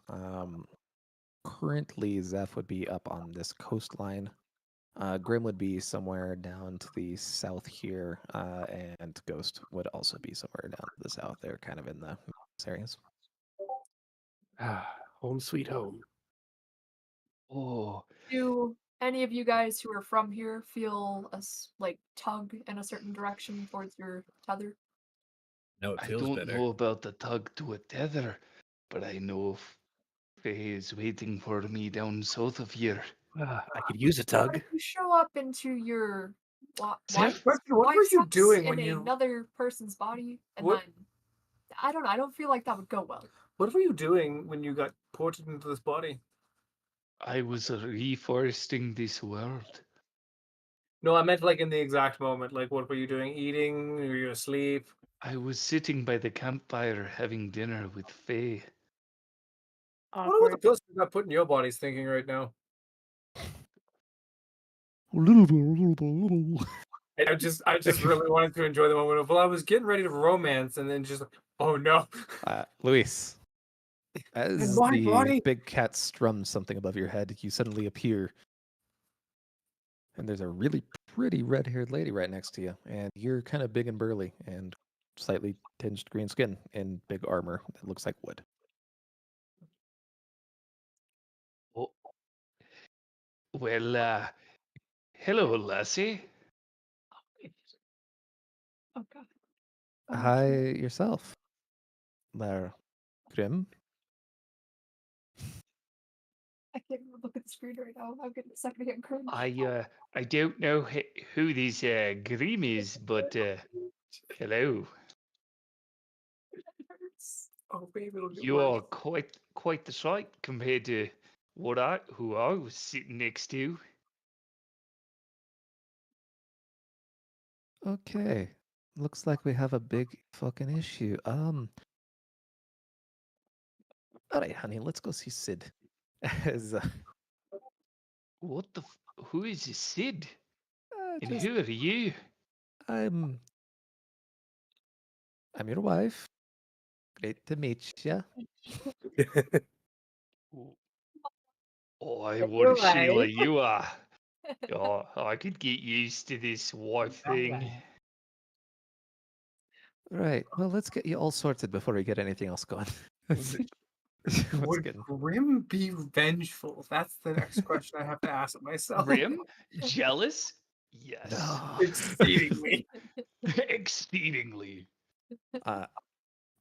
Currently, Zeph would be up on this coastline. Grim would be somewhere down to the south here, and Ghost would also be somewhere down to the south. They're kind of in the areas. Home sweet home. Oh, Do any of you guys who are from here feel a like tug in a certain direction towards your tether? No, it I feels don't better. know about the tug to a tether, but I know Faye is waiting for me down south of here. I could use a tug. If you show up into your Zeph, What were you doing when you? another person's body, and What- then I don't know. I don't feel like that would go well. What were you doing when you got ported into this body? I was reforesting this world. No, I meant like in the exact moment. Like, what were you doing? Eating? Were you asleep? I was sitting by the campfire having dinner with Faye. I wonder what the Awkward. person who got put in your body's thinking right now. I just really wanted to enjoy the moment of, well, I was getting ready to romance, and then just, oh no. Luis, as my the body? big cat strums something above your head, you suddenly appear, and there's a really pretty red-haired lady right next to you, and you're kind of big and burly and slightly tinged green skin in big armor that looks like wood. Oh, well, hello, lassie. Oh god. Hi, yourself, there, Grim. I can't even look at the screen right now. I'm getting secondhand cringe. I don't know who this Grim is, but hello. It hurts. Oh, baby, it'll get You worse. are quite the sight compared to who I was sitting next to. Okay, looks like we have a big fucking issue. All right, honey, let's go see Sid. As, What the? Who is this Sid? And just, who are you? I'm your wife. Great to meet you. Oh, You're what Sheila right. you are. Oh, I could get used to this wife thing. Right. Well, let's get you all sorted before we get anything else going. Once Would again, Grim be vengeful? That's the next question I have to ask myself. Grim? Jealous? Yes. no. Exceedingly. Exceedingly.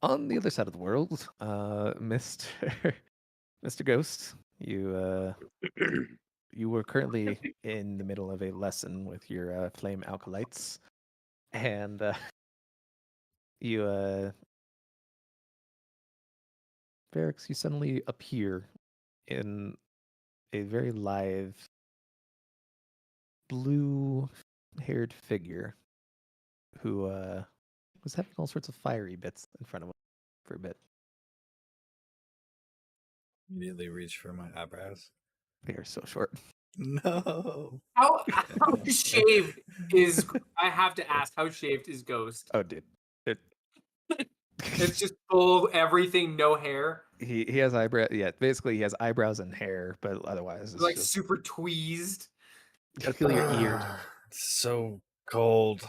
On the other side of the world, Mr. Mr. Ghost, you you were currently in the middle of a lesson with your flame alkalites, and you Varix, you suddenly appear in a very lithe, blue-haired figure who was having all sorts of fiery bits in front of him for a bit. Immediately reach for my eyebrows. They are so short. No. How shaved is? I have to ask. How shaved is Ghost? Oh, dude, it. It's just full everything, no hair, he has eyebrow. Yeah, basically he has eyebrows and hair, but otherwise it's like just. super tweezed. Gotta feel your ears. It's so cold.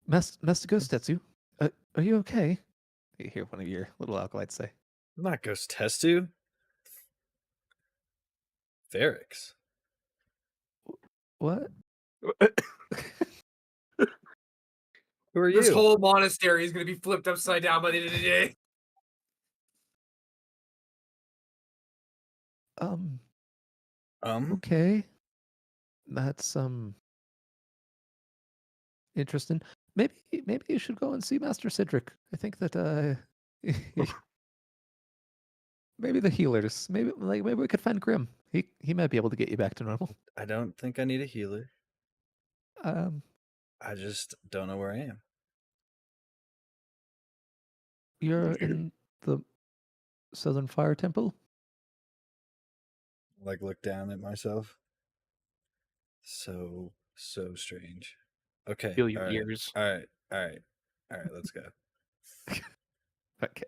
Master Ghost Tetsu, are you okay? You hear one of your little alkalites say. I'm not Ghost Testu. Varix. What? Who are This you? whole monastery is going to be flipped upside down by the end of the day. Okay. That's interesting. Maybe you should go and see Master Cedric. I think that maybe the healers. Maybe we could find Grim. He might be able to get you back to normal. I don't think I need a healer. Um, I just don't know where I am. you're in the Southern Fire Temple. Like, look down at myself. So strange. Okay. Feel your all right, ears. All right. Let's go. Okay.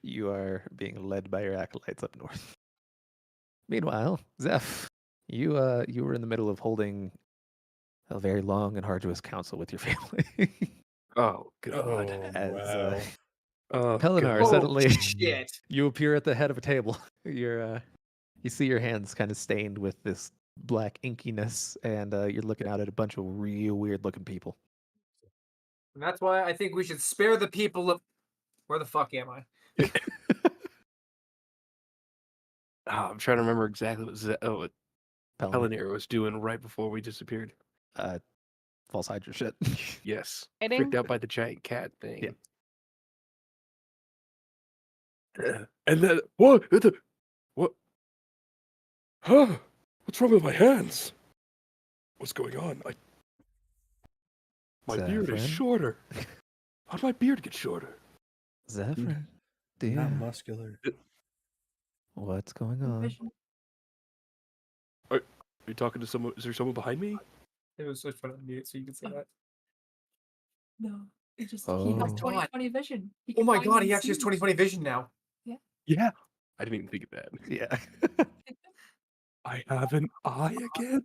You are being led by your acolytes up north. Meanwhile, Zeph, you were in the middle of holding a very long and arduous council with your family. Oh God. As wow. Oh, Pelinar, God. suddenly Shit. you appear at the head of a table. You see your hands kind of stained with this black inkiness, and you're looking out at a bunch of real weird looking people. And that's why I think we should spare the people of. Where the fuck am I? I'm trying to remember exactly what Pelinar, Pelinir was doing right before we disappeared. false hydra shit. Yes. Hiding? Freaked out by the giant cat thing. Yeah. And then what? What? Huh? What's wrong with my hands? What's going on? My beard is Zephyrin? shorter. How'd my beard get shorter? Zephyrin, dear, Not muscular. what's going on? Vision. Are you talking to someone? Is there someone behind me? It was switched on mute, so you can say that. No, it just Oh. he has God. 20/20 vision. He Oh can my find god, and he actually has see. 20/20 vision now. Yeah. I didn't even think of that. Yeah. I have an eye again.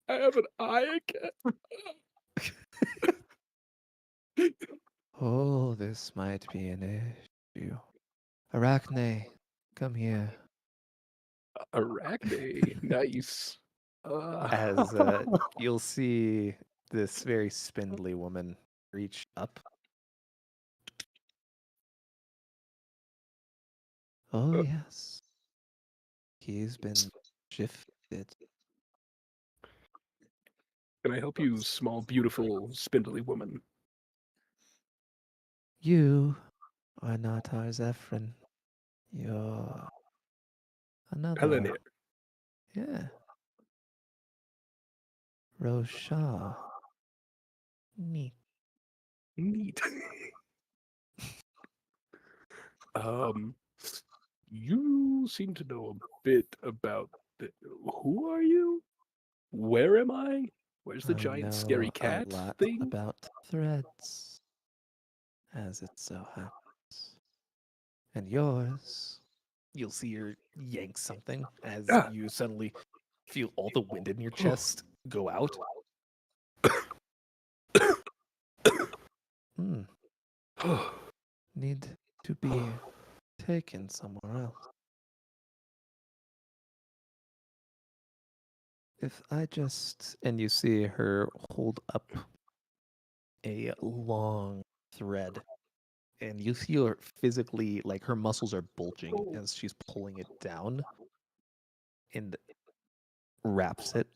I have an eye again. Oh, this might be an issue. Arachne, come here. Arachne. Nice. As you'll see this very spindly woman reach up. Oh, yes. He's been shifted. Can I help you, small, beautiful, spindly woman? You are not our Zephyrin. You're another one. Pelinir. Yeah. Rosha. Neat. Neat. You seem to know a bit about who are you? Where am I? Where's the I giant scary know cat a lot thing? about threads, as it so happens. And yours, you'll see her yank something as Ah. you suddenly feel all the wind in your chest go out. Hmm. Need to be taken somewhere else. If I just, and you see her hold up a long thread, and you feel her physically, like her muscles are bulging as she's pulling it down, and wraps it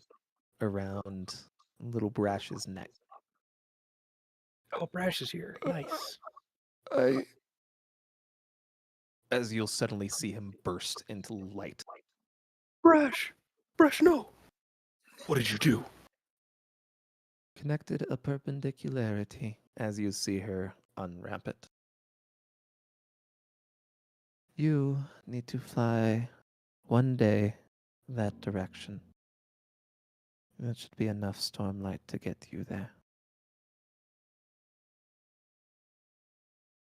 around little Brash's neck. Oh, Brash is here. Nice. As you'll suddenly see him burst into light. Brash! Brash, no! What did you do? Connected a perpendicularity as you see her unwrap it. You need to fly one day that direction. That should be enough stormlight to get you there.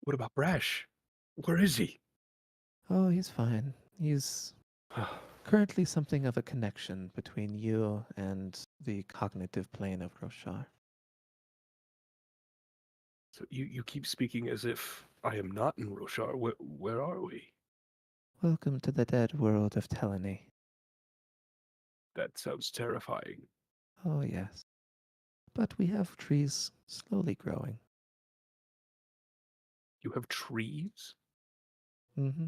What about Brash? Where is he? Oh, he's fine. He's currently something of a connection between you and the cognitive plane of Roshar. So you keep speaking as if I am not in Roshar. Where are we? Welcome to the dead world of Telene. That sounds terrifying. Oh, yes. But we have trees slowly growing. You have trees? Mm-hmm.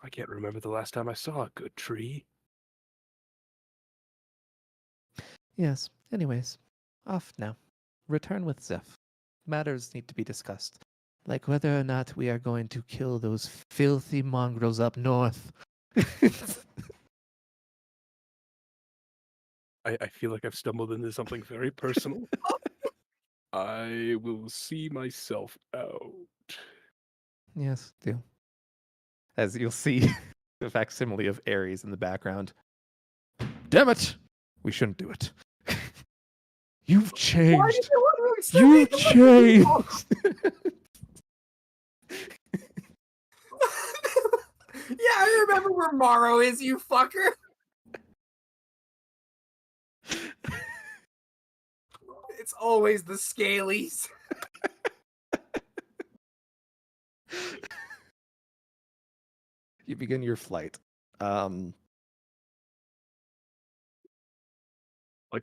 I can't remember the last time I saw a good tree. Yes. Anyways, off now. Return with Zeph. Matters need to be discussed, like whether or not we are going to kill those filthy mongrels up north. I feel like I've stumbled into something very personal. I will see myself out. Yes, do. As you'll see the facsimile of Ares in the background. Damn it! We shouldn't do it. You've Why did changed. you want to explain You that? changed. Yeah, I remember where Morrow is, you fucker. It's always the Scalies. You begin your flight. Like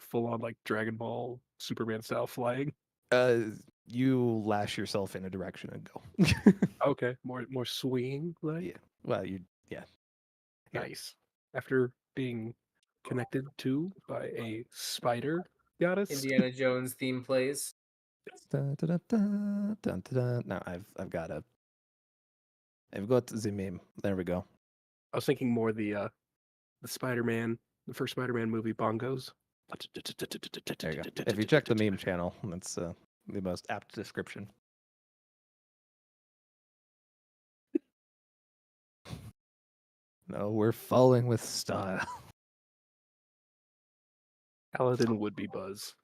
full on like Dragon Ball Superman style flying. You lash yourself in a direction and go. Okay, more swinging like. Yeah. Well, yeah. Nice. After being connected to by a spider goddess. Indiana Jones theme plays. Dun, dun, dun, dun, dun, dun, dun. No, I've got the meme. There we go. I was thinking more the Spider-Man, the first Spider-Man movie bongos. There you go. If you check the meme channel, that's the most apt description. No, we're falling with style. Paladin would be Buzz.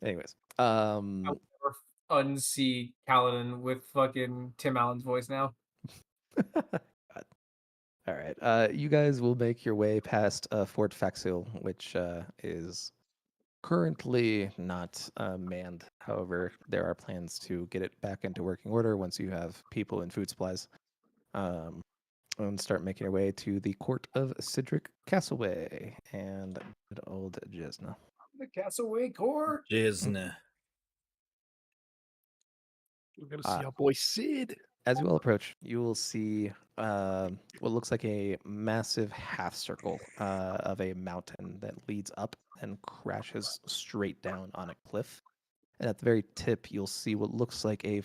Anyways, I'll never unsee Kaladin with fucking Tim Allen's voice now. all right. You guys will make your way past Fort Faxil, which is currently not manned. However, there are plans to get it back into working order once you have people and food supplies. And start making your way to the court of Cedric Castleway and good old Jesna. The Castaway Court. Jizna. We're gonna see our boy Sid. As you all approach, you will see what looks like a massive half circle of a mountain that leads up and crashes straight down on a cliff. And at the very tip, you'll see what looks like a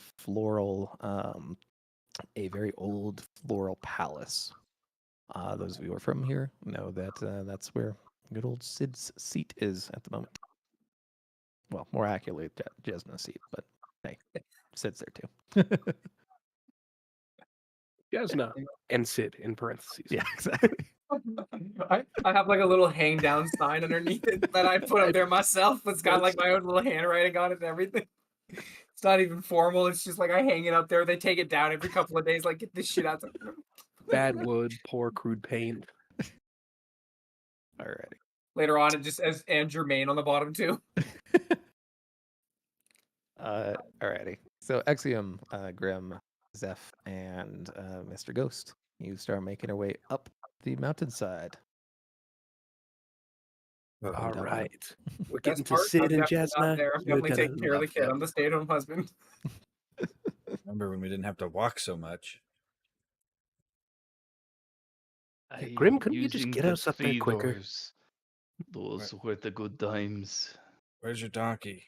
very old floral palace. Those of you who are from here know that that's where good old Sid's seat is at the moment. Well, more accurately, Jesna's seat, but hey, Sid's there too. Jasna and Sid in parentheses. Yeah, exactly. I have like a little hang down sign underneath it that I put up there myself. It's got like my own little handwriting on it and everything. It's not even formal. It's just like I hang it up there. They take it down every couple of days. Like, get this shit out. Bad wood, poor crude paint. Alrighty. Later on, it just says and Germain on the bottom too. Alrighty. So Exium, Grim, Zeph, and Mr. Ghost, you start making your way up the mountainside. All down. right. We're Best getting to part, I'm Sid and definitely not Jasna. there. I'm You're definitely gonna taking care of the love kid. them. I'm the stay-at-home husband. Remember when we didn't have to walk so much? Hey, Grim, couldn't you just Using get the us up there quicker? feeders. Those were the good times. Where's your donkey?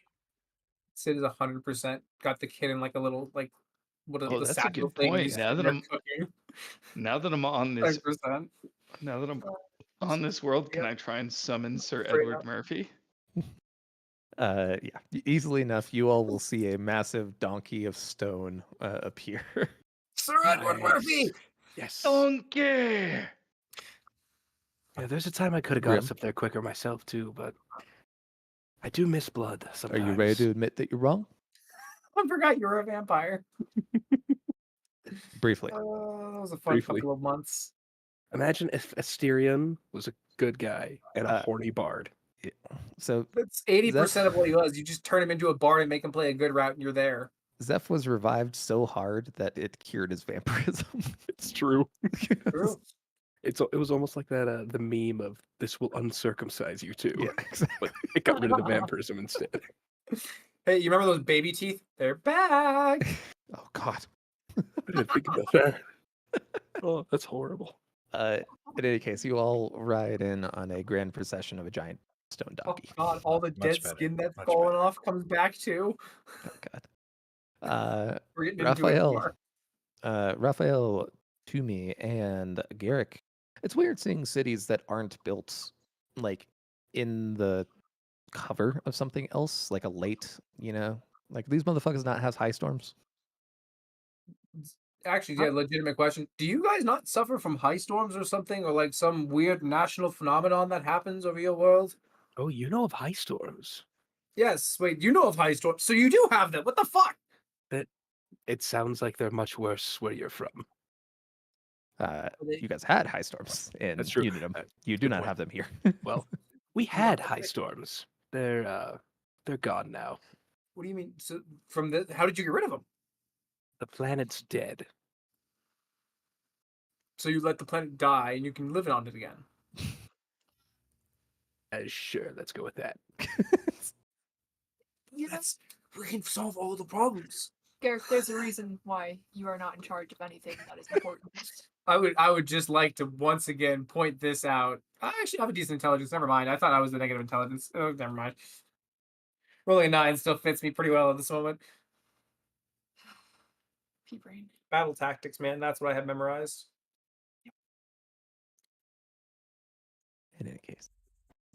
Sid is 100% got the kid in like a little like what is Oh, the that's a satchel good thing. point. He's sitting there cooking. Now that I'm on this 100%. now that I'm on this world, can Yep. I try and summon Sir Straight Edward up. Murphy? Yeah, easily enough, you all will see a massive donkey of stone appear. Sir Edward Murphy! Yes. Donkey! Yeah, there's a time I could have got Grim, us up there quicker myself too, but I do miss blood are sometimes. you ready to admit that you're wrong? I forgot you were a vampire. Briefly. That was a fun Briefly. couple of months. Imagine if Asterion was a good guy and a Uh, horny bard. So That's 80% of what he was. You just turn him into a bard and make him play a good route, and you're there. Zeph was revived so hard that it cured his vampirism. It's true. True. It was almost like that the meme of "this will uncircumcise you too," Yeah, exactly. but it got rid of the vampirism instead. Hey, you remember those baby teeth? They're back. Oh God. I didn't think about that. Oh, that's horrible. In any case, you all ride in on a grand procession of a giant stone Oh donkey. God, all the Much dead better, skin that's much fallen better. off comes back too. Oh God. We're getting into it Raphael, more. Raphael, Toomey, and Garrick. It's weird seeing cities that aren't built like in the cover of something else, like a late, like these motherfuckers not have high storms. Actually, yeah, legitimate question. Do you guys not suffer from high storms or something, or like some weird national phenomenon that happens over your world? Oh, you know of high storms? Yes. Wait, you know of high storms, so you do have them. What the fuck? It sounds like they're much worse where you're from. You guys had high storms in That's true. Unidom. You do good not point. have them here. Well, we had high storms. They're gone now. What do you mean? So from the how did you get rid of them? The planet's dead. So you let the planet die and you can live on it again. Sure, let's go with that. Yes, we can solve all the problems. Garrick, there's a reason why you are not in charge of anything that is important. I would just like to once again point this out. I actually have a decent intelligence. Never mind. I thought I was the negative intelligence. Oh, never mind. Rolling a 9 still fits me pretty well at this moment. P-brain. Battle tactics, man. That's what I have memorized. In any case,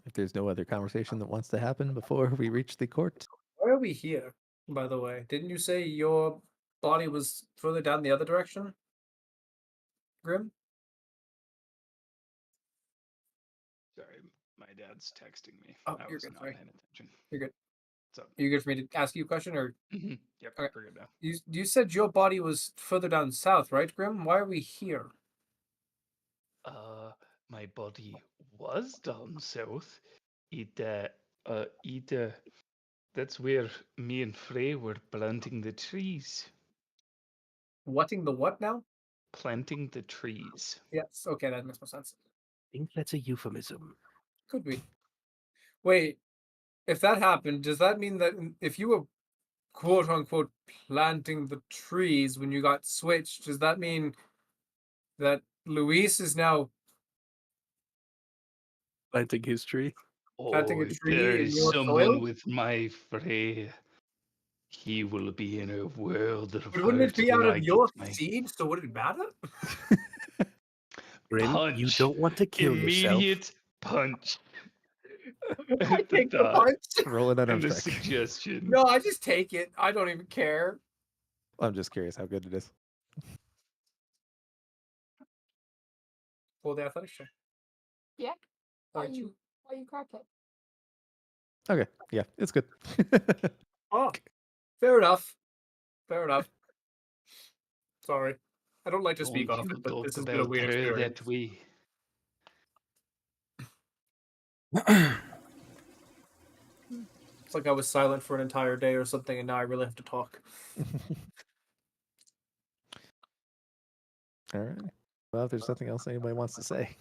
if there's no other conversation that wants to happen before we reach the court, Why are we here, by the way? Didn't you say your body was further down the other direction? Grim? Sorry, my dad's texting me. Oh, I you're was good, not sorry. paying attention. You're good. So, Are you good for me to ask you a question, or yep, Okay. we're good now. you said your body was further down south, right, Grim? Why are we here? My body was down south. That's where me and Frey were planting the trees. Whatting the what now? Planting the trees. Yes. Okay, that makes more sense. I think that's a euphemism. Could be. Wait, if that happened, does that mean that if you were quote unquote planting the trees when you got switched, does that mean that Luis is now Planting his tree. planting Oh, a if tree there in is your someone soil? with my Frey, he will be in a world of But wouldn't it hurt be out when of I your get my seed? So would it matter? Grim, you punch. don't want to kill yourself. Immediate punch. I At the take the thought punch. roll an and unarmed the check. suggestion. No, I just take it. I don't even care. I'm just curious how good it is. Well, the athletics check. Why you crackhead? Okay, yeah, it's good. Oh, fair enough. Fair enough. Sorry. I don't like to speak Don't on you it, but talk this has been a about weird her experience. that way. It's like I was silent for an entire day or something, and now I really have to talk. All right. Well, if there's nothing else anybody wants to say,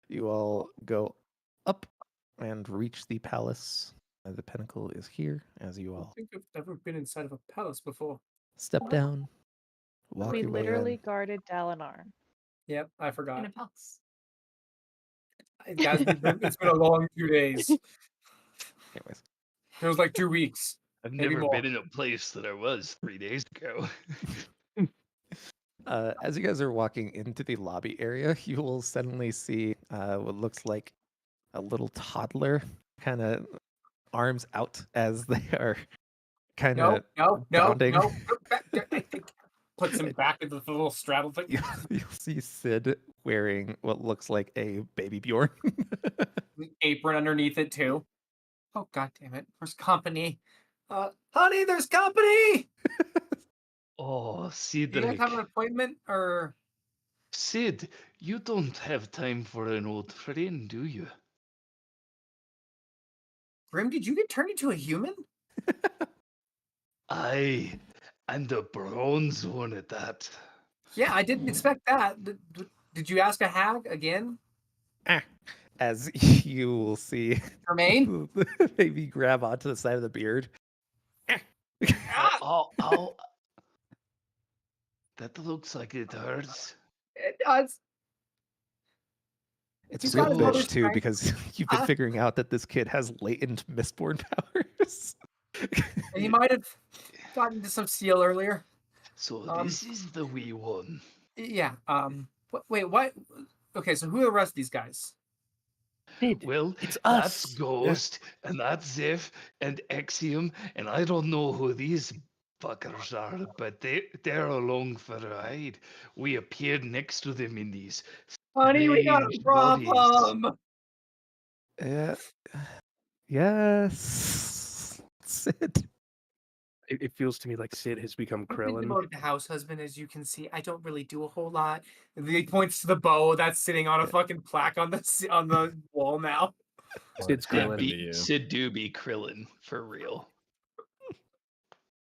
you all go up and reach the palace. The pinnacle is here as you I don't all think I've ever been inside of a palace before. step down, walk We your way literally in. guarded Dalinar. Yep, I In forgot. a palace. Guys, it's been a long 2 days. Anyways, It was like 2 weeks. I've Maybe never more. been in a place that I was 3 days ago. as you guys are walking into the lobby area, you will suddenly see what looks like a little toddler, kind of arms out as they are kind No, of no, no, bounding. no. Puts him back into the little straddle thing. You'll see Sid wearing what looks like a baby Bjorn. The apron underneath it too. Oh god damn it! There's company. Honey, there's company. Oh, Do you guys have an Cedric. appointment or? Sid, you don't have time for an old friend, do you? Grim, did you get turned into a human? Aye, and a bronze one at that. Yeah, I didn't expect that. Did you ask a hag again? As you will see Jermaine? the baby grab onto the side of the beard. Ah, Oh. That looks like it hurts. it does. It's He's real got his mother's bitch too strength. because you've been Ah. figuring out that this kid has latent mistborn powers. And he might have gotten into some steel earlier. So this is the wee one. Yeah. Wait. What? Okay. So who are the rest of these guys? Well, It's that's us. Ghost, and that's Zeph, and Exium, and I don't know who these fuckers are, but they're along for a ride. We appeared next to them in these Honey, we got a strange bodies. problem. Yeah. Yes. Sid. It feels to me like Sid has become I've been Krillin. demoted to house husband, as you can see. I don't really do a whole lot. And he points to the bow that's sitting on a fucking plaque on the wall now. Sid's What happened Krillin. to you? Sid do be Krillin, for real.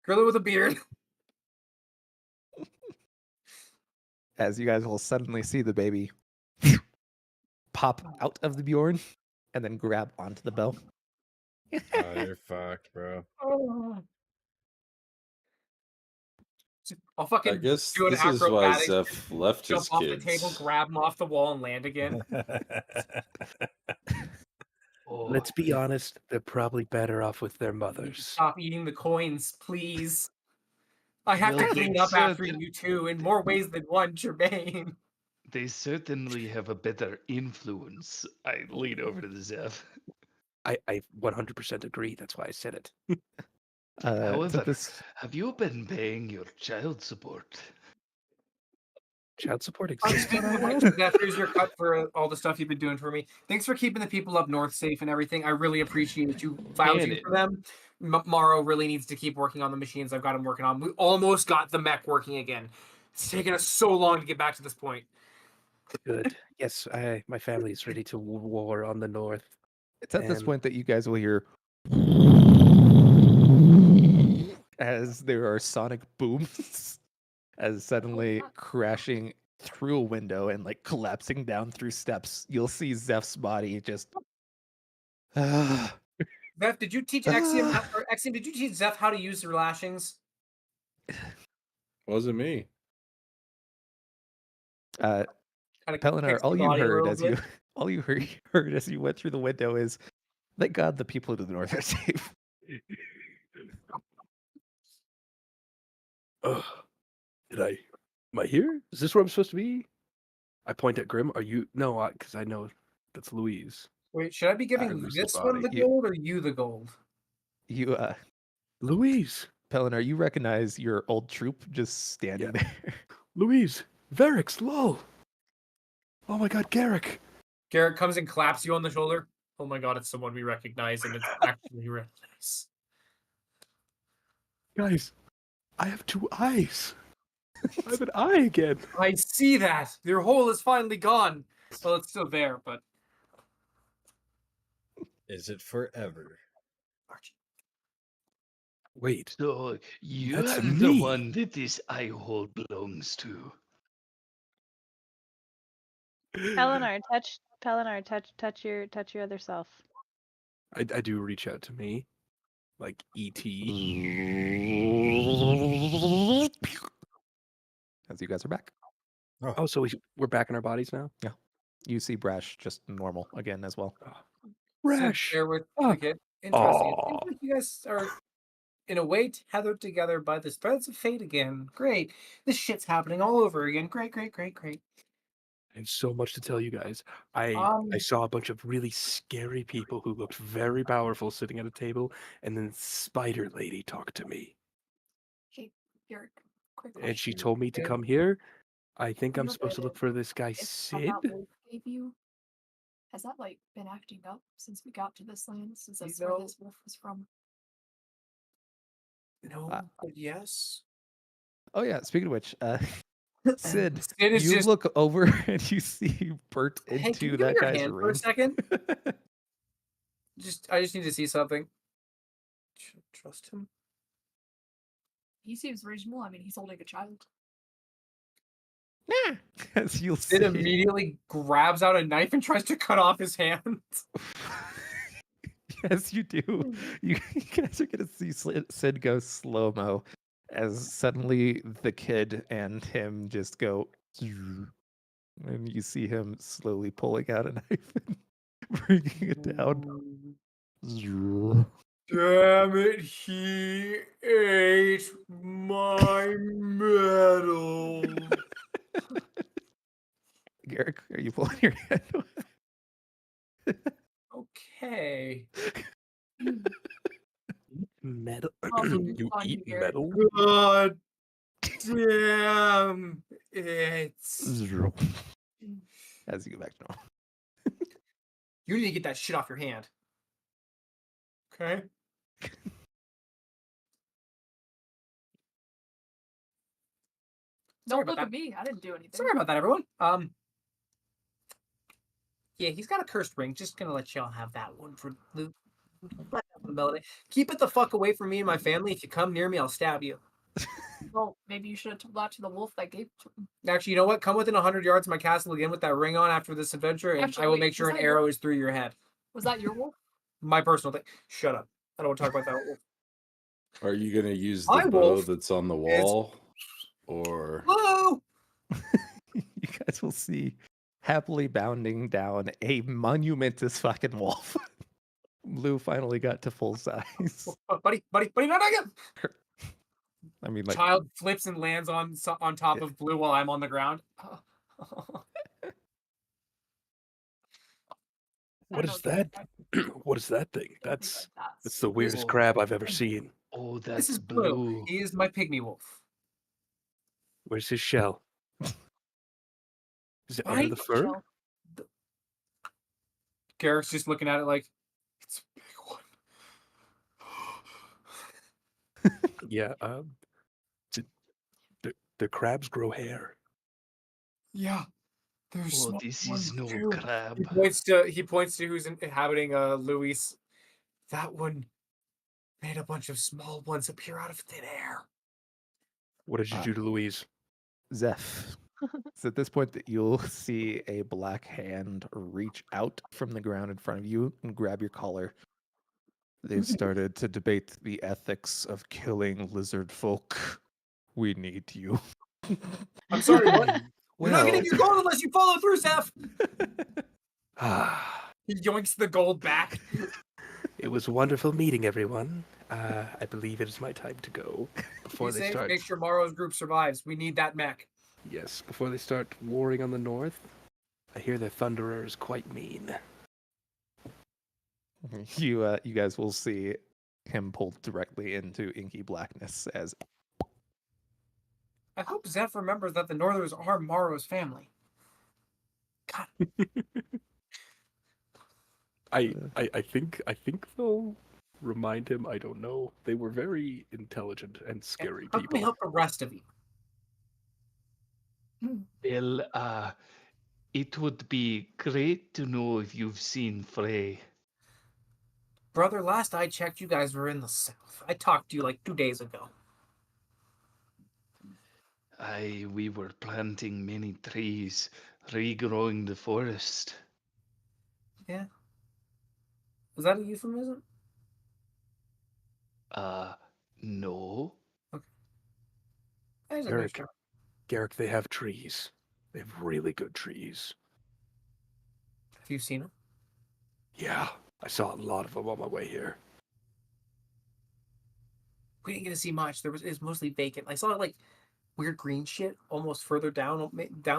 Gorilla with a beard. As you guys will suddenly see the baby pop out of the Bjorn and then grab onto the bow. Oh, you're fucked, bro. I'll I fucking guess do an this is why acrobatic, Zeph left jump his off kids. the table, grab him off the wall, and land again. Oh, Let's be honest, they're probably better off with their mothers. Stop eating the coins, please. I have Well, to clean they up after said- you too, in more ways than one, Jermaine. they certainly have a better influence. I lean over to the Zeph. I 100% agree. That's why I said it. However, this have you been paying your child support? Child support exists on our Speaking of world? which, Zeph, here's your cut for all the stuff you've been doing for me. Thanks for keeping the people up north safe and everything. I really appreciate you vouching it. for them. Morrow really needs to keep working on the machines I've got him working on. We almost got the mech working again. It's taken us so long to get back to this point. Good. Yes, my family is ready to war on the north. it's at this And- point that you guys will hear as there are sonic booms as suddenly crashing through a window and like collapsing down through steps. You'll see Zeph's body just Zeph, did you teach Exium, or Exium, did you teach Zeph how to use your lashings? Wasn't me. Kinda Pelinar, fix the all you body a heard little as bit? you all you heard as you went through the window is, thank God the people to the north are safe. Ugh. Am I here? Is this where I'm supposed to be? I point at Grim. Are you? No, because I know that's Louise. Wait, should I be giving who's this the one body? the gold or you the gold? You Louise. Pelinar, you recognize your old troop just standing Yeah. there. Louise. Varix. Lol. Oh my God, Garrick. Garrett comes and claps you on the shoulder. Oh my god, it's someone we recognize, and it's actually really nice. Guys, I have 2 eyes. I have an eye again. I see that. Your hole is finally gone. Well, it's still there, but Is it forever? Archie. Wait. So you That's are the me. one that this eye hole belongs to. Pelinar, touch your other self. I do reach out to me, like E.T. As you guys are back, Oh, so we're back in our bodies now? you see Brash just normal again as well. Rash! Sit there with Ah. the kid. Interesting. It Aw. seems like you guys are, in a way, tethered together by the threads of fate again. Great. This shit's happening all over again. Great, great, great, great. I have so much to tell you guys. I saw a bunch of really scary people who looked very powerful sitting at a table, and then Spider Lady talked to me. Hey, Garrett, quick And she question. told me to Okay. come here. I think You I'm know supposed to the look for this guy gift that Sid. that wolf gave you? Has that like been acting up since we got to this land? Since that's where know- this wolf was from. No, but yes. Oh yeah, speaking of which, Sid, Sid is you just. look over and you see burnt Hey, can into you give me that your guy's hand for a ring. second? I just need to see something. Should I trust him? He seems reasonable. I mean, he's holding a child. As you'll Sid see. immediately grabs out a knife and tries to cut off his hand. Yes, you do. You guys are gonna see Sid go slow mo as suddenly the kid and him just go, and you see him slowly pulling out a knife and bringing it down. Damn it, he ate my medal. Garrick, are you pulling your head away? Okay. Metal. Awesome. You On you, eat Garrett. metal? God damn it. As you go back to normal. You need to get that shit off your hand. Okay? Sorry Don't about look that. at me. I didn't do anything. Sorry about that, everyone. Yeah, he's got a cursed ring. Just gonna let y'all have that one for the melody. Keep it the fuck away from me and my family. If you come near me, I'll stab you. Well, maybe you should have told that to the wolf that gave it to him. Actually, you know what? Come within 100 yards of my castle again with that ring on after this adventure, and Actually, I will wait, make sure was an that your- arrow is through your head. Was that your wolf? My personal thing. Shut up. I don't want to talk about that wolf. Are you gonna use My the bow wolf that's on the wall, or Whoa! You guys will see happily bounding down a monumentous fucking wolf. Blue finally got to full size. Buddy, not again! I mean, like, Child flips and lands on top of Blue while I'm on the ground. What is that? What is that thing? That's the Wolf. weirdest Oh. crab I've ever seen. Oh, This that's is Blue. blue. He is my pygmy wolf. Where's his shell? Is it under Right? the fur? Shell. Garrick's just looking at it like, it's a big one. Yeah. The crabs grow hair. Yeah. There's Oh, small this ones is no too. crab. He points to who's inhabiting Luis. That one made a bunch of small ones appear out of thin air. What did you do to Louise? Zeph. It's at this point that you'll see a black hand reach out from the ground in front of you and grab your collar. They've started to debate the ethics of killing lizard folk. We need you. I'm sorry, what? You're not Well, getting your gold unless you follow through, Zeph. Ah, He yoinks the gold back. it was wonderful meeting everyone. I believe it is my time to go before Be they safe, start. make sure Morrow's group survives. We need that mech. Yes, before they start warring on the north. I hear the Thunderer is quite mean. you guys will see him pulled directly into inky blackness as I hope Zeph remembers that the Northers are Morrow's family. God. I think they'll remind him. I don't know. They were very intelligent and scary How can we people. help the rest of you? Well, it would be great to know if you've seen Frey. Brother, last I checked, you guys were in the south. I talked to you like 2 days ago. We were planting many trees, regrowing the forest. Yeah. Was that a euphemism? No. Okay. I just Garrick, sure. Garrick, they have trees. They have really good trees. Have you seen them? Yeah, I saw a lot of them on my way here. We didn't get to see much. It's mostly vacant. I saw like weird green shit almost further down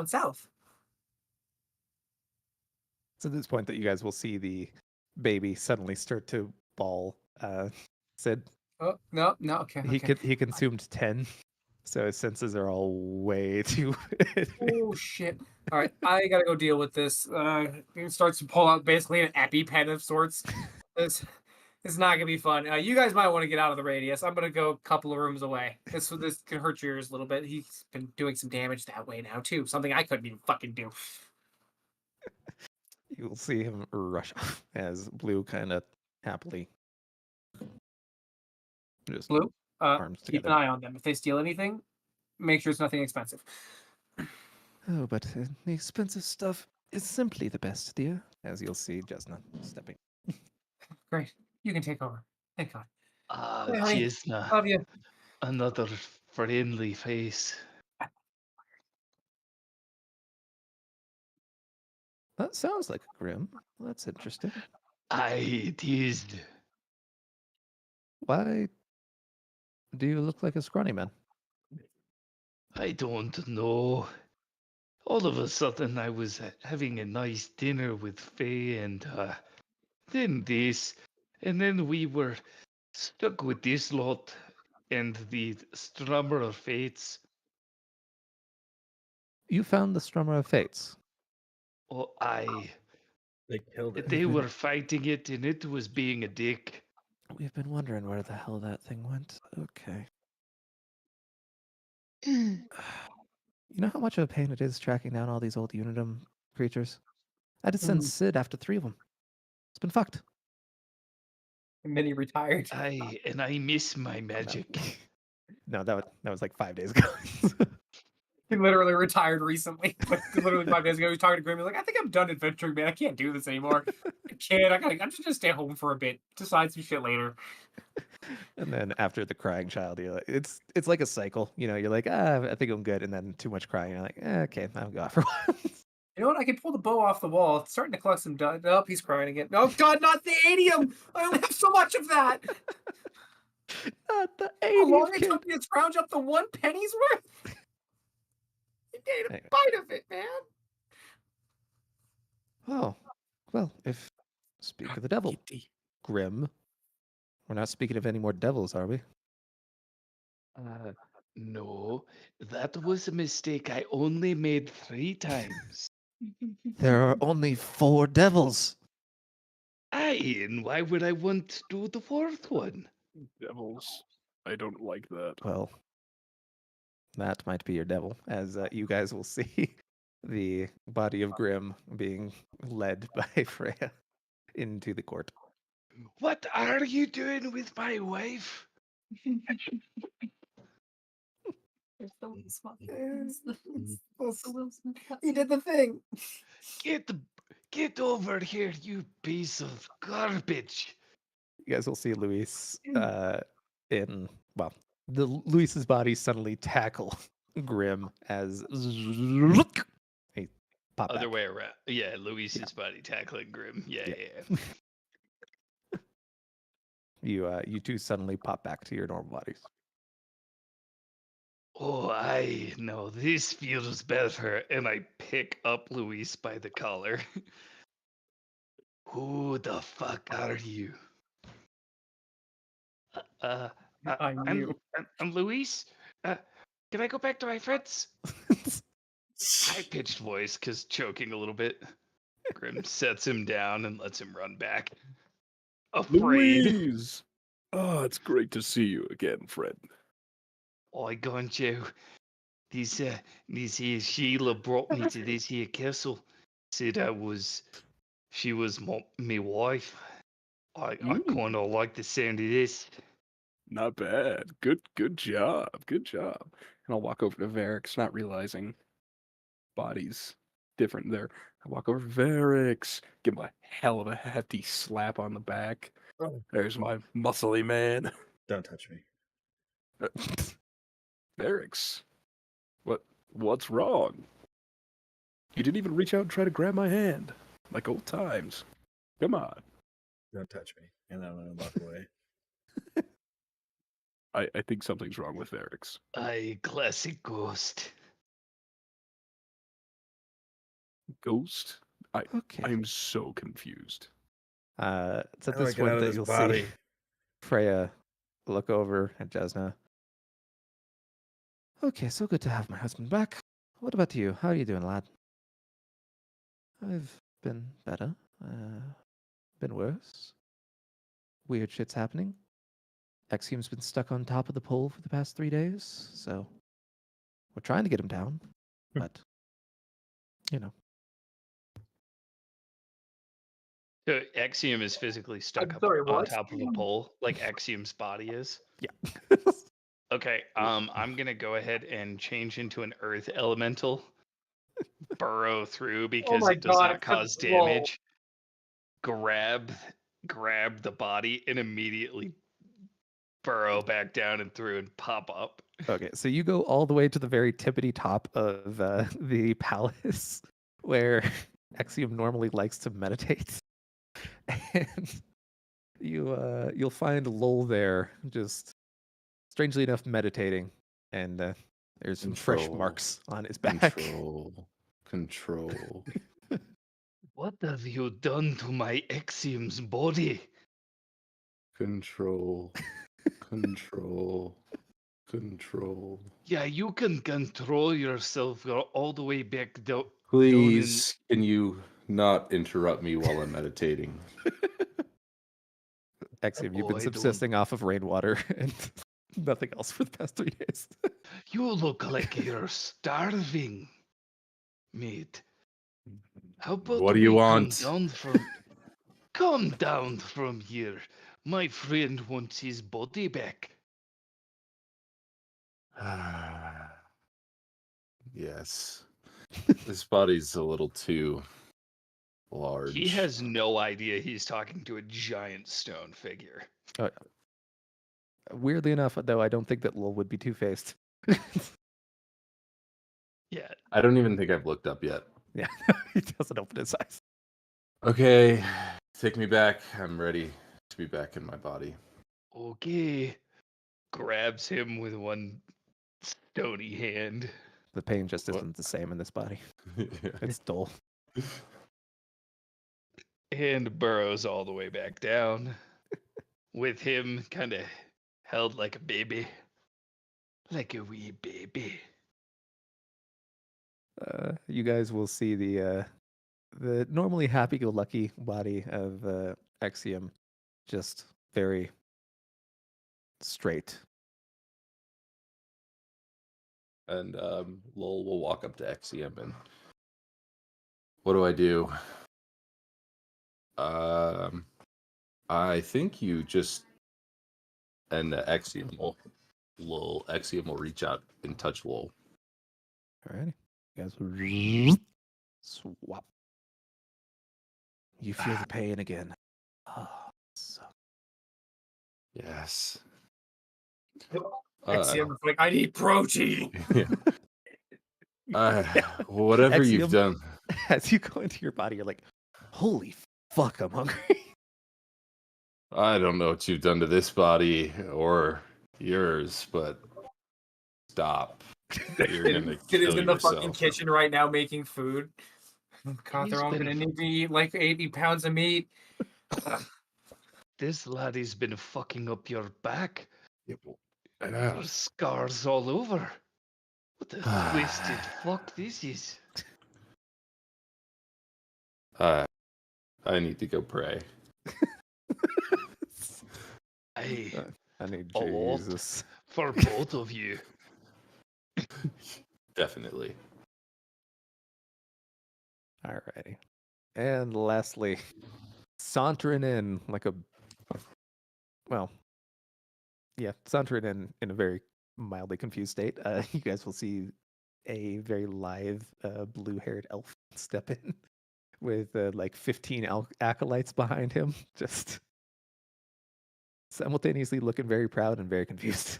south. It's at this point that you guys will see the baby suddenly start to bawl. Sid, Oh no, okay. he consumed 10, so his senses are all way too. Oh shit! All right, I gotta go deal with this. He starts to pull out basically an EpiPen of sorts. This is not gonna be fun. You guys might want to get out of the radius. I'm gonna go a couple of rooms away. This can hurt your ears a little bit. He's been doing some damage that way now too. Something I couldn't even fucking do. You'll see him rush off as Blue kind of happily just Blue, arms keep together. an eye on them. If they steal anything, make sure it's nothing expensive. Oh, but the expensive stuff is simply the best, dear. As you'll see, Jesna stepping. Great, you can take over. Thank God. Ah, Hey, honey, Jesna. love you. Another friendly face. That sounds like a Grim. That's interesting. It is. Why do you look like a scrawny man? I don't know. All of a sudden, I was having a nice dinner with Faye, and then this, and then we were stuck with this lot and the Strummer of Fates. You found the Strummer of Fates. Oh, They killed it. they were fighting it, and it was being a dick. We've been wondering where the hell that thing went. Okay. You know how much of a pain it is tracking down all these old Unidum creatures? I had to send Sid after 3 of them. It's been fucked. And then he retired. I miss my magic. No, that was like 5 days ago. He literally retired recently. Like literally 5 days ago, he was talking to Grim. He's like, "I think I'm done adventuring, man. I can't do this anymore. I can't. I'm just gonna stay home for a bit. Decide some shit later." And then after the crying child, you're like, it's like a cycle. You know, you're like, I think I'm good, and then too much crying. You're like, okay, I'll go off for a while. You know what? I can pull the bow off the wall. It's starting to collect some dust. Oh, he's crying again. Oh God, not the adium! I only have so much of that. Not the How long 80th it kid. took me to scrounge up the 1 penny's worth? You ate a Anyway. bite of it, man. Oh, well, speak of the devil, Grim. We're not speaking of any more devils, are we? No, that was a mistake I only made 3 times. There are only 4 devils. Aye, and why would I want to do the 4th one? Devils. I don't like that. Well, that might be your devil, as you guys will see the body of Grim being led by Freya into the court. What are you doing with my wife? There's the Will Smith. It's The Will Smith He did the thing. Get over here, you piece of garbage. You guys will see Luis Luis's body suddenly tackle Grim as he pop Other back. way around. Yeah, Luis's body tackling Grim. Yeah. You two suddenly pop back to your normal bodies. Oh, I know. This feels better. And I pick up Luis by the collar. Who the fuck are you? I'm Luis. Can I go back to my friends? High pitched voice, because choking a little bit. Grim sets him down and lets him run back. Afraid. Louise! Oh, it's great to see you again, friend. I got you. This here Sheila brought me to this here castle. Said she was my wife. I kind of like the sound of this. Not bad. Good job. Good job. And I'll walk over to Varix, not realizing body's different there. I walk over to Varix, give him a hell of a hefty slap on the back. There's my muscly man. Don't touch me. Varix, what's wrong? You didn't even reach out and try to grab my hand, like old times. Come on. Don't touch me. And I'm gonna walk away. I think something's wrong with Varix. Aye, classic ghost. Ghost? Okay. I'm so confused. It's at How do I this get out point of that this you'll body? see Freya look over at Jasna. Okay, so good to have my husband back. What about you? How are you doing, lad? I've been better. Been worse. Weird shit's happening. Exium's been stuck on top of the pole for the past 3 days, so we're trying to get him down, but you know. So Exium is physically stuck I'm up sorry, on what? top of a pole, like Exium's body is. Yeah. Okay, I'm gonna go ahead and change into an earth elemental. Burrow through because my it does God, not cause control. damage. Grab the body and immediately burrow back down and through and pop up. Okay, so you go all the way to the very tippity top of the palace where Exium normally likes to meditate. And you'll find Lowell there, just strangely enough meditating, and there's some fresh Control. marks on his back. Control. What have you done to my Exium's body? Control. Control. Yeah, you can control yourself all the way back down. Please, can you not interrupt me while I'm meditating? Exium, you've been Oh, I don't- subsisting off of rainwater and nothing else for the past 3 days. You look like you're starving, mate. How about What do you we want? come down from here? My friend wants his body back. Yes. This body's a little too large. He has no idea he's talking to a giant stone figure. Weirdly enough, though, I don't think that Lowell would be two-faced. Yeah. I don't even think I've looked up yet. Yeah, he doesn't open his eyes. Okay, take me back. I'm ready to be back in my body. Okay. Grabs him with one stony hand. The pain just What? isn't the same in this body. It's dull. And burrows all the way back down. With him kind of held like a baby. Like a wee baby. You guys will see the normally happy-go-lucky body of Exium, just very straight. And Lowell will walk up to Exium and what do I do? I think you just and Exium will reach out and touch Lowell. Alrighty, you guys will swap. You feel the pain again. Oh, so Yes. Exium's like, I need protein. Whatever you've Exium, done. as you go into your body, you're like, holy fuck, I'm hungry. I don't know what you've done to this body or yours, but stop. You're gonna Kid is kill in the yourself. fucking kitchen right now making food. He's Cawthron been- gonna need to eat like 80 pounds of meat. This laddie's been fucking up your back. And There's scars all over. What the twisted fuck this is? I need to go pray. Hey, I need a lot Jesus. for both of you. Definitely. Alrighty. And lastly, sauntering in like a, well, yeah, sauntering in a very mildly confused state, you guys will see a very lithe, blue-haired elf step in with like 15 acolytes behind him, just simultaneously looking very proud and very confused.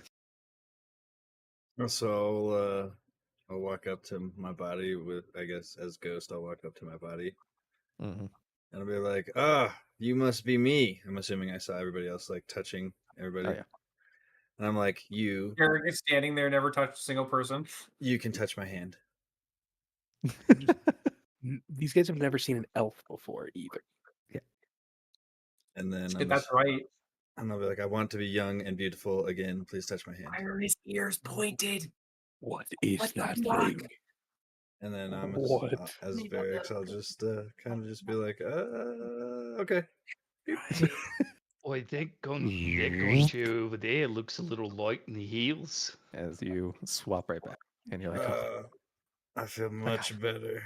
So I'll walk up to my body with, I guess, as Ghost, I'll walk up to my body Mm-hmm. and I'll be like, you must be me. I'm assuming I saw everybody else like touching everybody. Oh, yeah. And I'm like, you Eric is standing there, never touched a single person. can touch my hand. These guys have never seen an elf before either. And then Shit, that's right. and I'll be like, I want to be young and beautiful again. Please touch my hand. Why are his ears pointed? What is What the that fuck? thing? And then I'm What? as Need Varix, that. I'll just kind of just be like, okay. Oh, I think going to over there looks a little light in the heels. As you swap right back, and you're like, "Oh, I feel much better.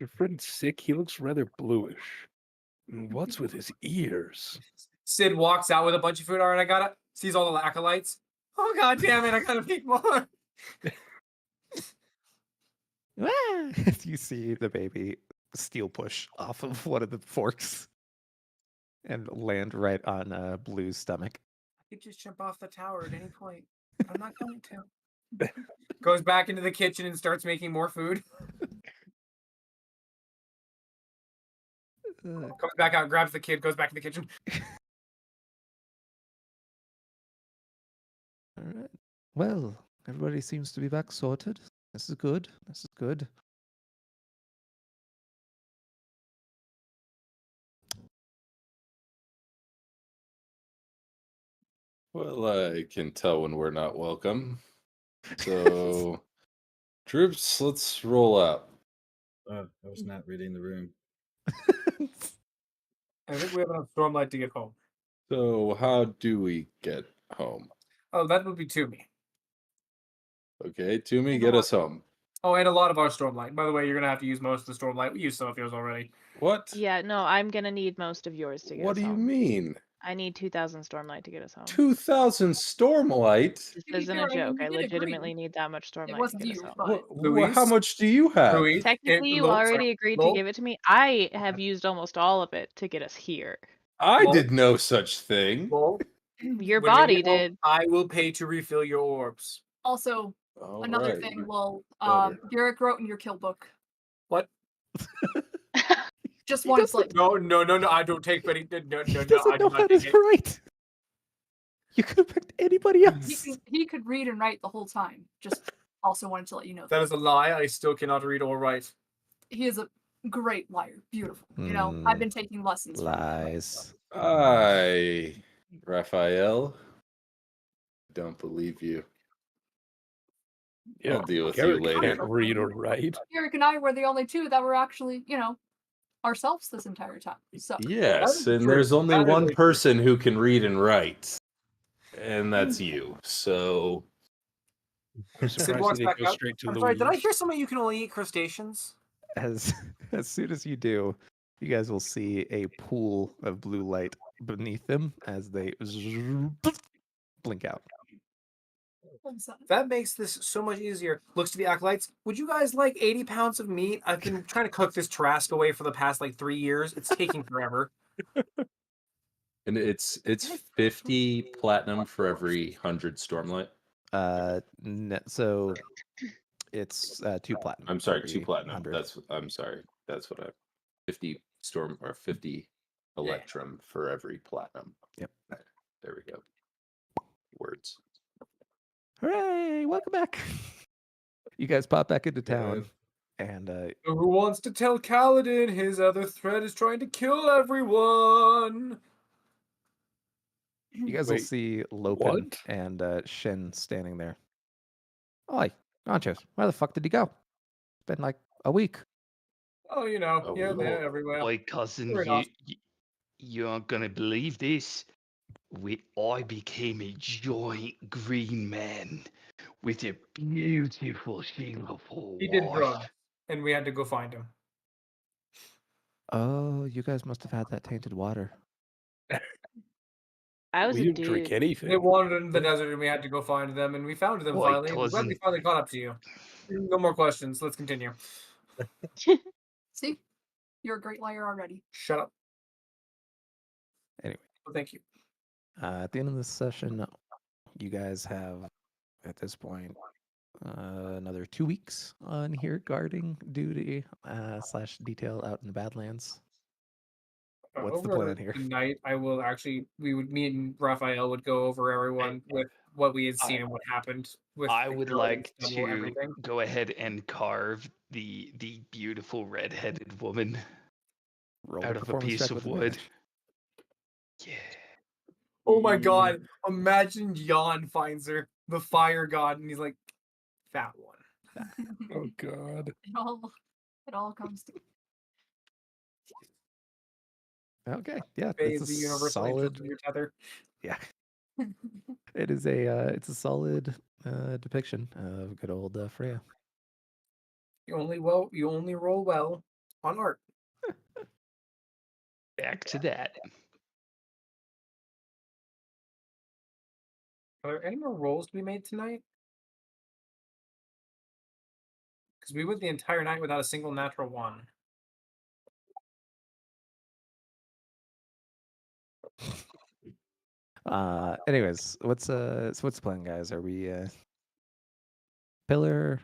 Your friend's sick. He looks rather bluish. And what's with his ears? Sid walks out with a bunch of food. All right, I got it. Sees all the acolytes. Oh god damn it! I gotta make more. "Ah!" You see the baby steel push off of one of the forks and land right on Blue's stomach. I could just jump off the tower at any point. But I'm not going to. Goes back into the kitchen and starts making more food. Comes back out, grabs the kid, goes back to the kitchen. All right. Well, everybody seems to be back sorted. This is good. This is good. Well, I can tell when we're not welcome. So, troops, let's roll out. I was not reading the room. I think we have enough Stormlight to get home. So, how do we get home? Oh, that would be Toomey. Okay, Toomey, get us home. Oh, and a lot of our Stormlight. By the way, you're gonna have to use most of the Stormlight. We used some of yours already. What? Yeah, no, I'm gonna need most of yours to get What us do you home. mean? I need 2,000 Stormlight to get us home. 2,000 Stormlight? This To be isn't fair, a joke. we I did agree. legitimately need that much Stormlight to wasn't get us you, home. but Louise? How much do you have? Louise, Technically, you already agreed to give it to me. I have used almost all of it to get us here. I Lol. did no such thing. Lol. Your When we body get home, did. I will pay to refill your orbs. Also, All another right. thing, well, Better. Garrick wrote in your kill book. What? Just wanted to let No, I don't take any. No, He I doesn't do know not how take to it. write. You could have picked anybody else. he could read and write the whole time. Just also wanted to let you know That is a lie. I still cannot read or write. he is a great liar. Beautiful. You know, I've been taking lessons from him. Lies. Raphael, don't believe you. I'll deal with you Garrick later. can't read or write. Garrick and I were the only two that were actually, ourselves this entire time. So Yes, That is and true. there's only That is one very true. person who can read and write, and that's you. So, I'm Sid surprised walks they back didn't go up. straight to I'm Louise. sorry, did I hear something you can only eat crustaceans? As soon as you do, you guys will see a pool of blue light beneath them as they blink out. That makes this so much easier. Looks to the acolytes. Would you guys like 80 pounds of meat? I've been trying to cook this Tarrasque away for the past 3 years. It's taking forever. and it's 50 platinum for every 100 Stormlight. So it's 2 platinum. I'm sorry, for 2 every platinum. 100. I'm sorry. That's what 50 storm or 50 electrum for every platinum. Yep. There we go. Words. Hooray! Welcome back. You guys pop back into town, and Who wants to tell Kaladin his other threat is trying to kill everyone? you guys will Wait, see Lopin what? and Shen standing there. Oi, Gonchos, where the fuck did he go? It's been like a week. Oh, you know, Oh, here, there, Lord. everywhere. My cousin, Fair enough. you aren't gonna believe this. I became a giant green man with a beautiful Singapore He did wife. drugs, and we had to go find him. Oh, you guys must have had that tainted water. I was We a didn't drink dude. They anything. wandered into the desert, and we had to go find them, and we found them My finally. We're glad we cousin, finally caught up to you. No more questions. Let's continue. See, you're a great liar already. Shut up. Anyway. Well, thank you. At the end of this session, you guys have, at this point, another 2 weeks on here guarding duty / detail out in the Badlands. What's the Over plan here? the night, me and Raphael would go over everyone with what we had seen and what happened with I the would girl and like stubble, to everything. go ahead and carve the beautiful red-headed woman Roll out a of a performance piece check of with wood. advantage. Yeah. Oh my god! Imagine Jan finds her, the fire god, and he's like, "That one." Oh God. It all comes to Okay, yeah, Faye it's is a the universal angel solid. to your tether. Yeah, it is a it's a solid depiction of good old Freya. You only roll well on art. Back to that. Are there any more rolls to be made tonight? Because we went the entire night without a single natural one. Anyways, what's the plan, guys? Are we pillar,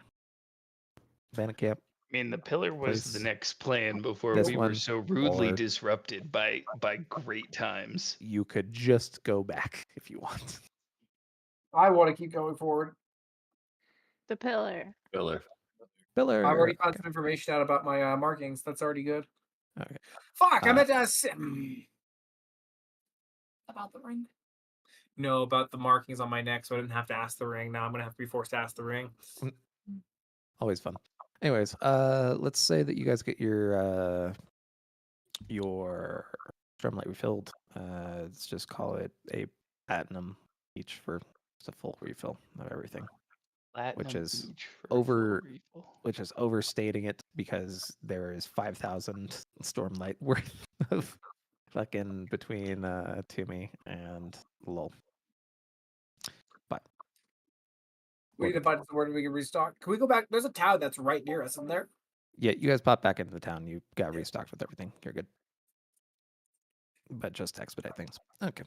bandit camp, I mean, the pillar was the Place next plan before this we were one, so rudely or- disrupted by great times. you could just go back if you want. I want to keep going forward. The pillar. Filler. Pillar. I've already found okay. some information out about my markings. That's already good. Okay. Fuck! I meant to ask. about the ring. No, about the markings on my neck, so I didn't have to ask the ring. Now I'm gonna have to be forced to ask the ring. Always fun. Anyways, let's say that you guys get your Stormlight refilled. Let's just call it a platinum each for just a full refill of everything. Platinum is each for a full over- refill. Which is overstating it because there is 5,000 Stormlight worth of fucking between Toomey and Lowell. But We need to find somewhere we can restock. Can we go back? There's a town that's right near us, isn't there? yeah, you guys pop back into the town. You got restocked with everything. You're good. But just expedite things. Okay.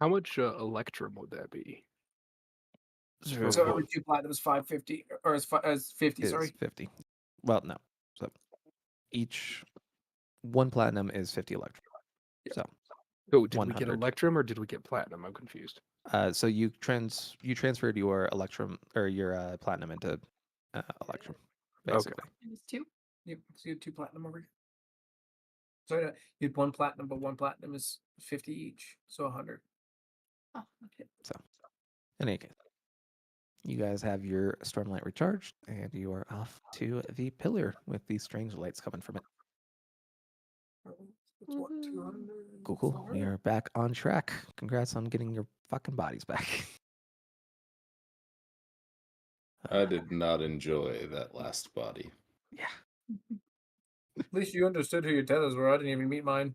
How much Electrum would that be? So So every 2 platinum is 550, or is 50. is Sorry. 50. Well, no. So each 1 platinum is 50 electrum. So Oh, did we get 100. Electrum or did we get Platinum? I'm confused. so you transferred your electrum or your platinum into electrum, basically. It was 2. Yep. So you have 2 platinum over here. So you had 1 platinum, but 1 platinum is 50 each, so 100. Oh, okay. So in any case, you guys have your Stormlight recharged, and you are off to the pillar with these strange lights coming from it. It's what, 200? Cool. We are back on track. Congrats on getting your fucking bodies back. I did not enjoy that last body. Yeah. At least you understood who your tethers were. I didn't even meet mine.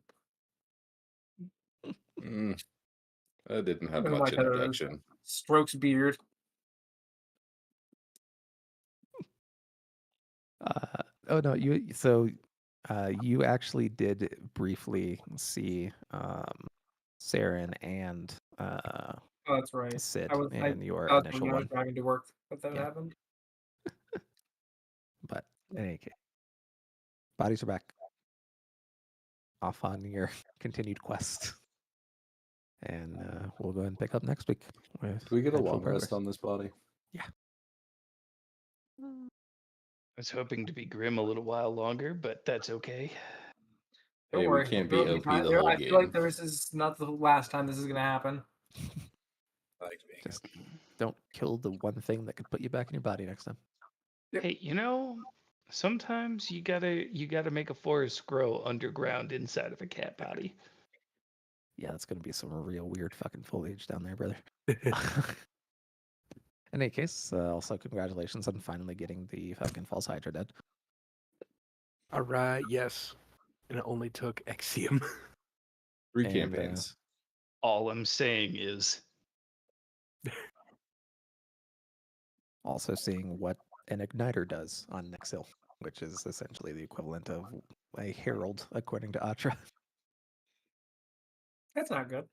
I didn't have Who my much tether is. introduction. Strokes beard. Oh no, you actually did briefly see Saren and Oh, that's right. Sid I was in your that was initial when I was one. driving to work. But that Yeah. happened. But in any case, bodies are back. Off on your continued quest. And we'll go ahead and pick up next week. With Do we get a actual long progress. rest on this body? I was hoping to be grim a little while longer, but that's okay. Don't Hey, worry. we can't there be will OP time- the there- whole I feel like game. this is not the last time this is gonna happen. Just don't kill the one thing that could put you back in your body next time. Yep. Hey, Sometimes you gotta make a forest grow underground inside of a cat body. Yeah, that's gonna be some real weird fucking foliage down there, brother. In any case, also congratulations on finally getting the fucking false hydra dead. All right, yes. And it only took Exium. 3 And, campaigns. All I'm saying is Also seeing what an igniter does on Nexil, which is essentially the equivalent of a herald, according to Atra. That's not good.